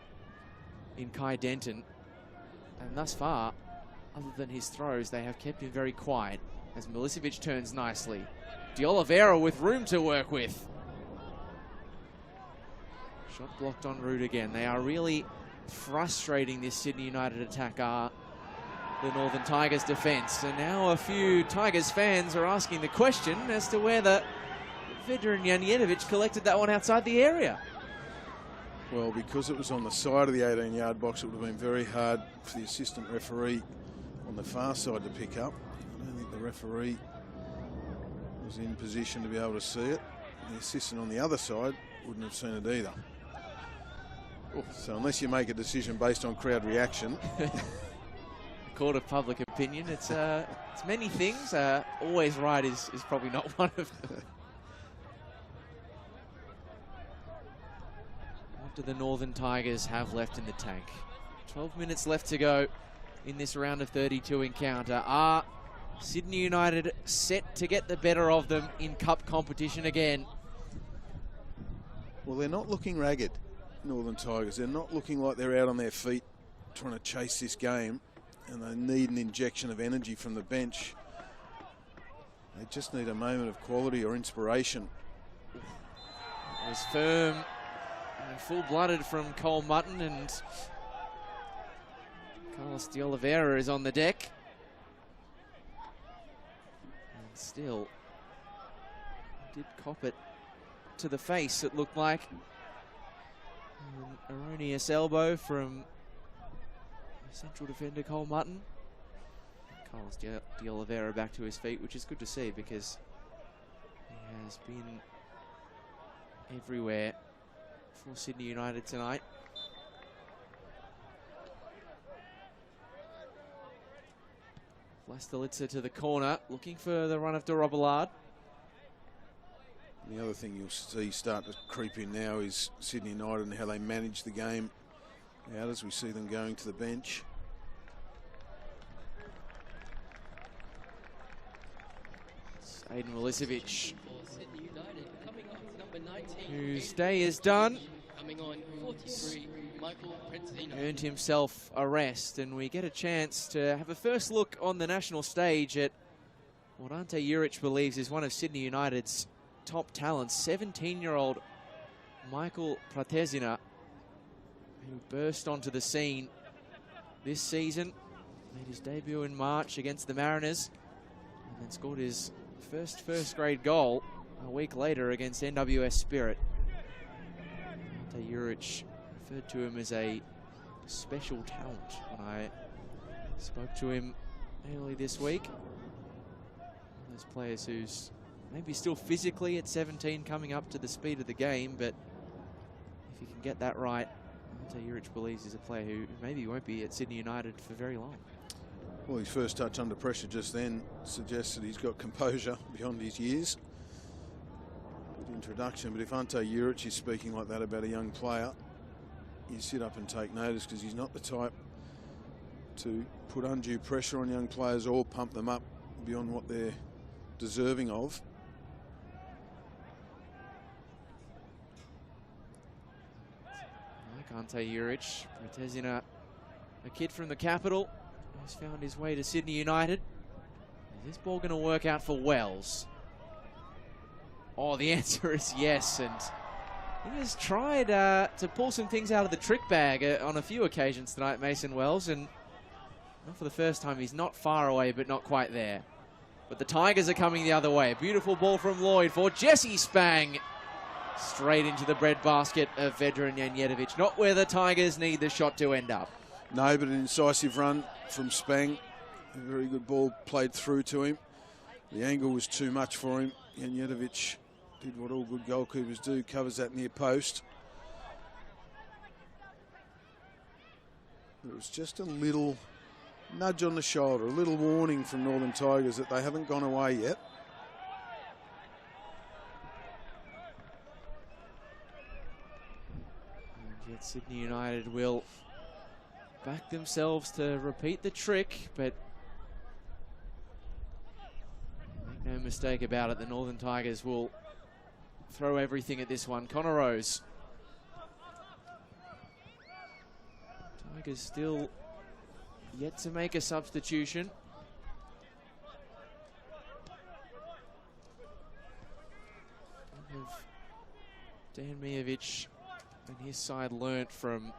in Kai Denton. And thus far, other than his throws, they have kept him very quiet as Milicevic turns nicely. De Oliveira with room to work with. Shot blocked en route again. They are really frustrating this Sydney United attack, the Northern Tigers defence. And now a few Tigers fans are asking the question as to whether veteran Janjetovic collected that one outside the area. Well, because it was on the side of the 18-yard box, it would have been very hard for the assistant referee on the far side to pick up. I don't think the referee was in position to be able to see it. The assistant on the other side wouldn't have seen it either. So unless you make a decision based on crowd reaction. Court of public opinion, it's many things. Always right is probably not one of them. What do the Northern Tigers have left in the tank? 12 minutes left to go in this round of 32 encounter. Are Sydney United set to get the better of them in cup competition again? Well, they're not looking ragged, Northern Tigers. They're not looking like they're out on their feet trying to chase this game, and they need an injection of energy from the bench. They just need a moment of quality or inspiration. It was firm and full-blooded from Cole Mutton, and Carlos de Oliveira is on the deck. And still did cop it to the face, it looked like. An erroneous elbow from central defender Cole Mutton. Carlos de Oliveira back to his feet, which is good to see because he has been everywhere for Sydney United tonight. Vlastelica to the corner, looking for the run of de Robillard. The other thing you'll see start to creep in now is Sydney United and how they manage the game out as we see them going to the bench. It's Aiden Milicevic, whose day is done. Coming on 43, Michael Prenzino. Earned himself a rest, and we get a chance to have a first look on the national stage at what Ante Juric believes is one of Sydney United's top talents, 17-year-old Michael Prenzino, who burst onto the scene this season, made his debut in March against the Mariners, and then scored his first grade goal a week later against NWS Spirit. Ante Juric referred to him as a special talent when I spoke to him early this week. One of those players who's maybe still physically at 17 coming up to the speed of the game, but if you can get that right, Ante Juric believes he's a player who maybe won't be at Sydney United for very long. Well, his first touch under pressure just then suggests that he's got composure beyond his years. Good introduction, but if Ante Juric is speaking like that about a young player, you sit up and take notice, because he's not the type to put undue pressure on young players or pump them up beyond what they're deserving of. Like Ante Juric, Prenzino, a kid from the capital who's found his way to Sydney United. Is this ball going to work out for Wells? Oh, the answer is yes, and he has tried to pull some things out of the trick bag on a few occasions tonight, Mason Wells, and not for the first time. He's not far away, but not quite there. But the Tigers are coming the other way. Beautiful ball from Lloyd for Jesse Spang. Straight into the breadbasket of Vedran Janjetovic. Not where the Tigers need the shot to end up. No, but an incisive run from Spang. A very good ball played through to him. The angle was too much for him. Janjetovic did what all good goalkeepers do, covers that near post. It was just a little nudge on the shoulder, a little warning from Northern Tigers that they haven't gone away yet. And yet Sydney United will back themselves to repeat the trick, but make no mistake about it, the Northern Tigers will throw everything at this one. Connor Rose. Tigers still yet to make a substitution. Have Dan Mijovic and his side learnt from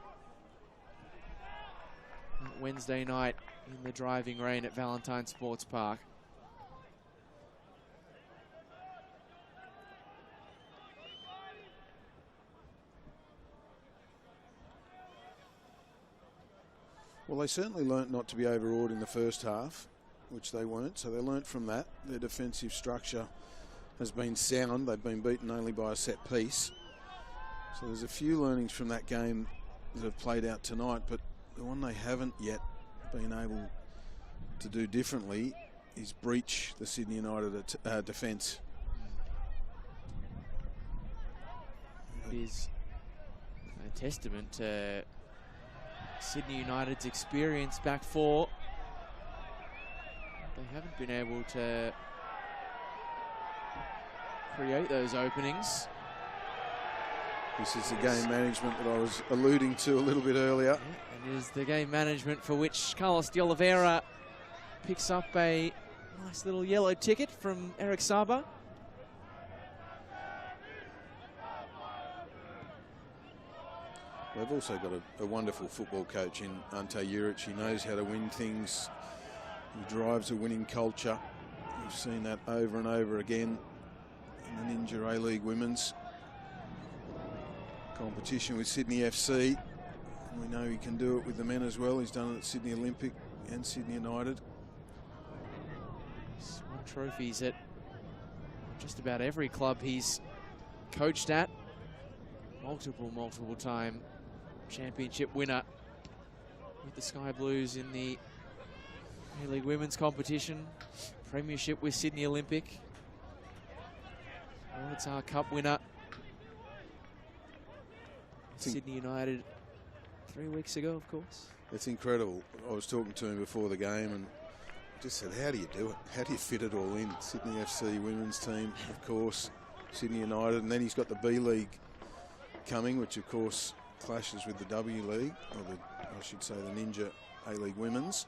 that Wednesday night in the driving rain at Valentine Sports Park. Well, they certainly learnt not to be overawed in the first half, which they weren't, so they learnt from that. Their defensive structure has been sound. They've been beaten only by a set piece. So there's a few learnings from that game that have played out tonight, but the one they haven't yet been able to do differently is breach the Sydney United defence. It is a testament to Sydney United's experience back four. They haven't been able to create those openings. This is the game management that I was alluding to a little bit earlier. Yeah, it is the game management for which Carlos de Oliveira picks up a nice little yellow ticket from Eric Saba. They've also got a wonderful football coach in Ante Juric. He knows how to win things. He drives a winning culture. We've seen that over and over again in the Ninja A-League Women's competition with Sydney FC. And we know he can do it with the men as well. He's done it at Sydney Olympic and Sydney United. He's won trophies at just about every club he's coached at. Multiple time championship winner with the Sky Blues in the A-League Women's competition. Premiership with Sydney Olympic. Waratah Cup winner. Sydney United 3 weeks ago, of course. It's incredible. I was talking to him before the game and just said, how do you do it? How do you fit it all in? Sydney FC women's team, of course, Sydney United, and then he's got the B League coming, which of course clashes with the W League, or I should say the Ninja A-League Women's.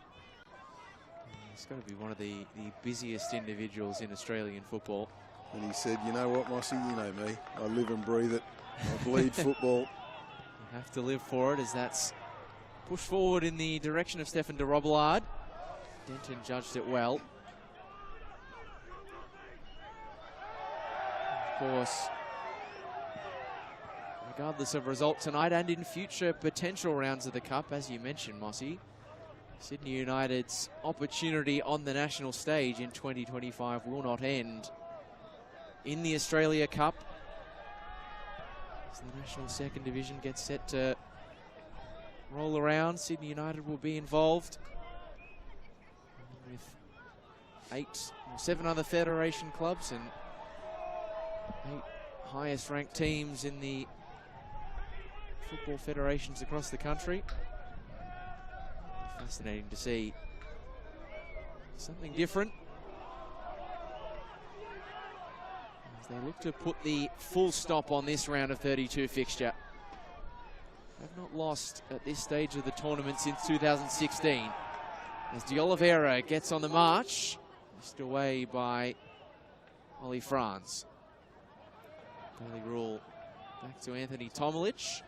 He's got to be one of the busiest individuals in Australian football. And he said, you know what, Mossy, you know me. I live and breathe it. I bleed football. You have to live for it as that's pushed forward in the direction of Stefan de Robillard. Denton judged it well. Of course, regardless of result tonight and in future potential rounds of the Cup, as you mentioned, Mossy, Sydney United's opportunity on the national stage in 2025 will not end in the Australia Cup. As the National Second Division gets set to roll around, Sydney United will be involved with 7 other federation clubs and 8 highest ranked teams in the football federations across the country. Fascinating to see something different as they look to put the full stop on this round of 32 fixture. Have not lost at this stage of the tournament since 2016. As De Oliveira gets on the march, missed away by Ollie Franz. Daily rule back to Anthony Tomilich.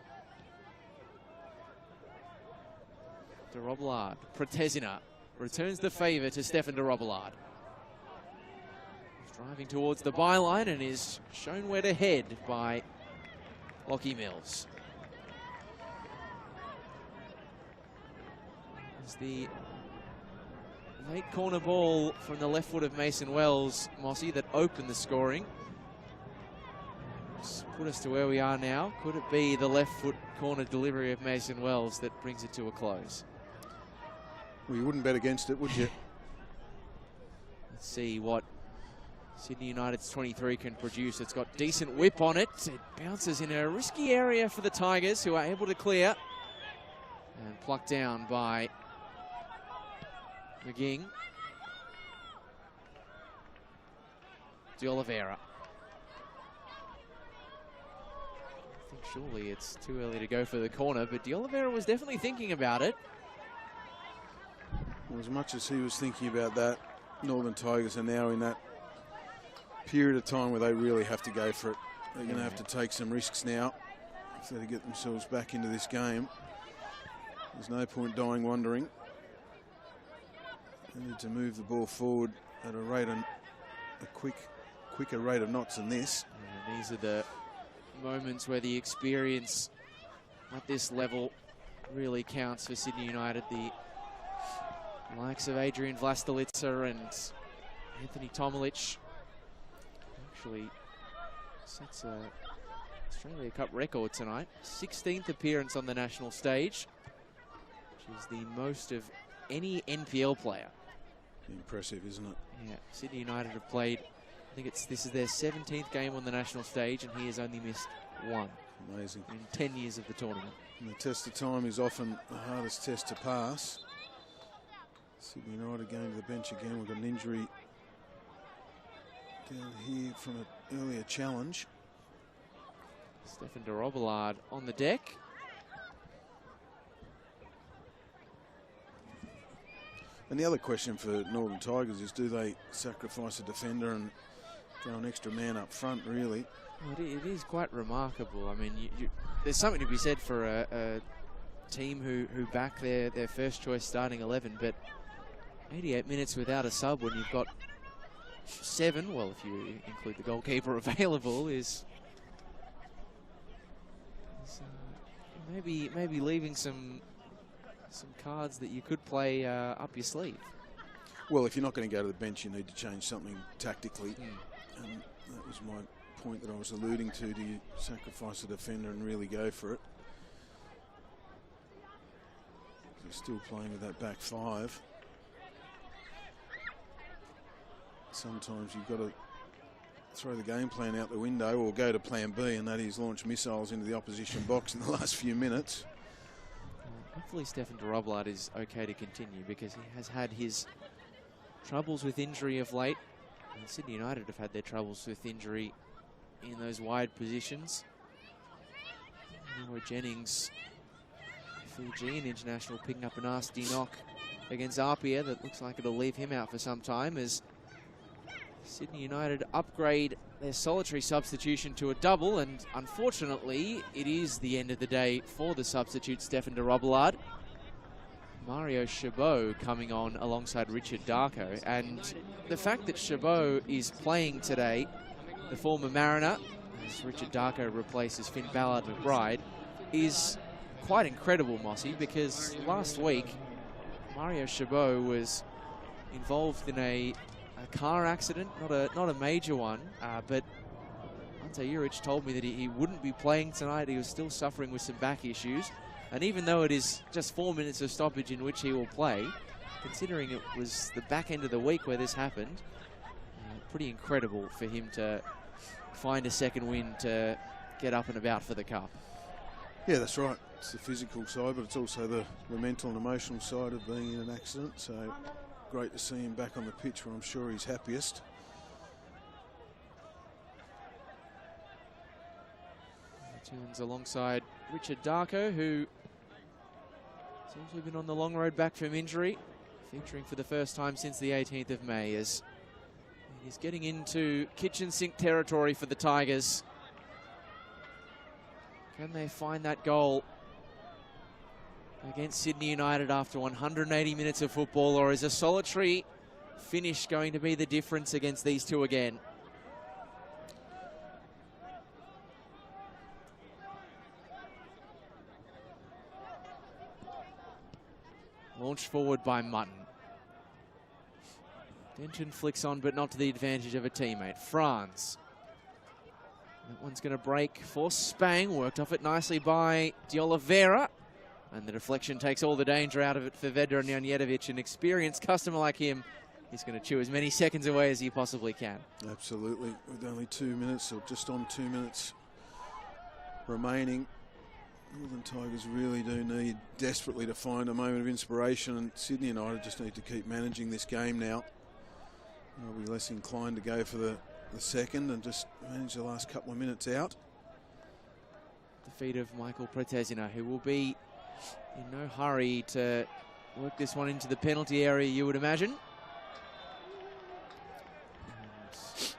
De Robillard, Protezina returns the favour to Stefan de Robillard. He's driving towards the byline and is shown where to head by Lockie Mills. As the late corner ball from the left foot of Mason Wells, Mossy, that opened the scoring. Just put us to where we are now. Could it be the left foot corner delivery of Mason Wells that brings it to a close? Well, you wouldn't bet against it, would you? Let's see what Sydney United's 23 can produce. It's got decent whip on it. It bounces in a risky area for the Tigers, who are able to clear. And plucked down by McGing. De Oliveira. I think surely it's too early to go for the corner, but De Oliveira was definitely thinking about it. Well, as much as he was thinking about that, Northern Tigers are now in that period of time where they really have to go for it. They're going to have to take some risks now if they're to get themselves back into this game. There's no point dying wondering. They need to move the ball forward at a quicker rate of knots than this. And these are the moments where the experience at this level really counts for Sydney United. The likes of Adrian Vlastelica and Anthony Tomilich actually sets a Australia Cup record tonight. 16th appearance on the national stage, which is the most of any NPL player. Impressive, isn't it? Yeah, Sydney United have played, I think this is their 17th game on the national stage, and he has only missed 1. Amazing. In 10 years of the tournament. And the test of time is often the hardest test to pass. Sydney United going to the bench again. We've got an injury down here from an earlier challenge. Stefan de Robillard on the deck. And the other question for Northern Tigers is, do they sacrifice a defender and go an extra man up front, really? Well, it is quite remarkable. I mean, there's something to be said for a team who back their first choice starting 11, but 88 minutes without a sub when you've got 7, well, if you include the goalkeeper available, is maybe leaving some cards that you could play up your sleeve. Well, if you're not going to go to the bench, you need to change something tactically. And that was my point that I was alluding to. Do you sacrifice a defender and really go for it? You're still playing with that back 5. Sometimes you've got to throw the game plan out the window or go to plan B, and that is launch missiles into the opposition box in the last few minutes. Hopefully Stefan de Robillard is okay to continue, because he has had his troubles with injury of late. And Sydney United have had their troubles with injury in those wide positions. Leroy Jennings, Fijian international, picking up a nasty knock against Apia that looks like it'll leave him out for some time, as Sydney United upgrade their solitary substitution to a double, and unfortunately it is the end of the day for the substitute Stefan de Robillard. Mario Chabot coming on alongside Richard Darko, and the fact that Chabot is playing today, the former Mariner, as Richard Darko replaces Finn Ballard McBride, is quite incredible, Mossy, because last week Mario Chabot was involved in a car accident, not a major one, but Ante Juric told me that he wouldn't be playing tonight. He was still suffering with some back issues, and even though it is just 4 minutes of stoppage in which he will play, considering it was the back end of the week where this happened, pretty incredible for him to find a second win to get up and about for the Cup. Yeah, that's right. It's the physical side, but it's also the mental and emotional side of being in an accident. So great to see him back on the pitch, where I'm sure he's happiest. Returns alongside Richard Darko, who has also been on the long road back from injury, featuring for the first time since the 18th of May, as he's getting into kitchen sink territory for the Tigers. Can they find that goal against Sydney United after 180 minutes of football, or is a solitary finish going to be the difference against these two again? Launched forward by Mutton. Denton flicks on, but not to the advantage of a teammate. Franz. That one's going to break for Spang. Worked off it nicely by De Oliveira. And the deflection takes all the danger out of it for Vedran Janjetovic. An experienced customer like him, he's going to chew as many seconds away as he possibly can. Absolutely. With only 2 minutes, or just on 2 minutes remaining, Northern Tigers really do need desperately to find a moment of inspiration, and Sydney United just need to keep managing this game now. They'll be less inclined to go for the second and just manage the last couple of minutes out. The feet of Michael Pretezina, who will be in no hurry to work this one into the penalty area, you would imagine. And he's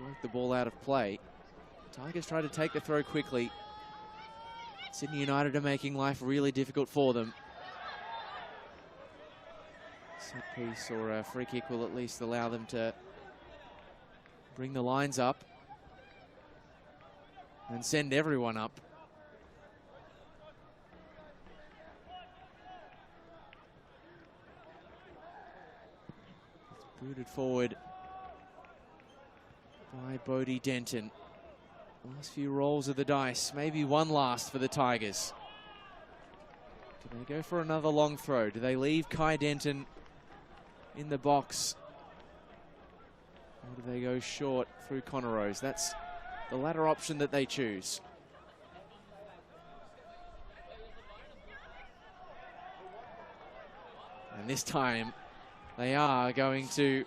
worked the ball out of play. Tigers try to take the throw quickly. Sydney United are making life really difficult for them. Set piece or a free kick will at least allow them to bring the lines up and send everyone up. It's booted forward by Bodie Denton. Last few rolls of the dice, maybe one last for the Tigers. Do they go for another long throw? Do they leave Kai Denton in the box? Or do they go short through Conorose? That's the latter option that they choose. And this time, they are going to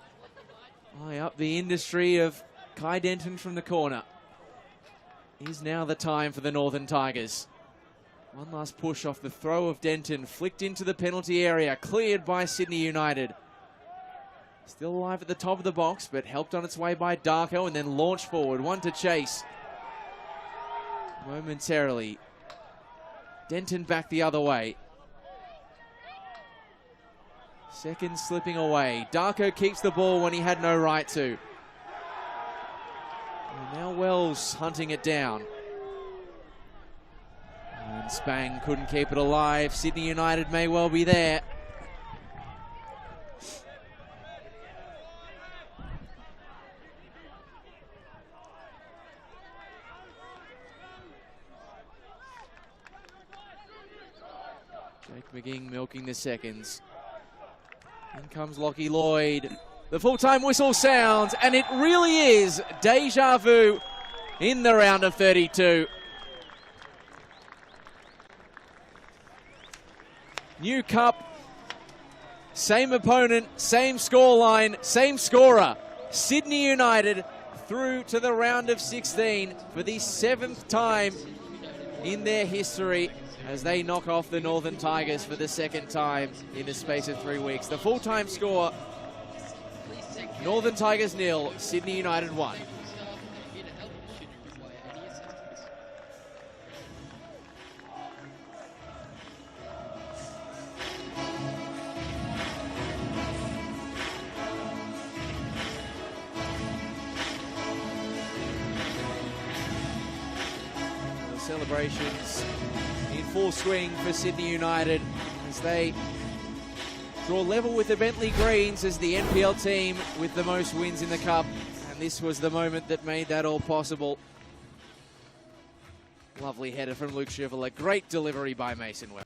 eye up the industry of Kai Denton from the corner. Is now the time for the Northern Tigers. One last push off the throw of Denton, flicked into the penalty area, cleared by Sydney United. Still alive at the top of the box, but helped on its way by Darko, and then launched forward. One to chase. Momentarily. Denton back the other way. Seconds slipping away. Darko keeps the ball when he had no right to. And now Wells hunting it down. And Spang couldn't keep it alive. Sydney United may well be there. Jake McGing milking the seconds. In comes Lockie Lloyd. The full-time whistle sounds, and it really is deja vu in the round of 32. New cup, same opponent, same scoreline, same scorer. Sydney United through to the round of 16 for the 7th time in their history as they knock off the Northern Tigers for the 2nd time in the space of 3 weeks. The full-time score, Northern Tigers 0, Sydney United 1. The celebrations in full swing for Sydney United as they draw level with the Bentley Greens as the NPL team with the most wins in the cup, and this was the moment that made that all possible. Lovely header from Luke Chevalier, great delivery by Mason Webb.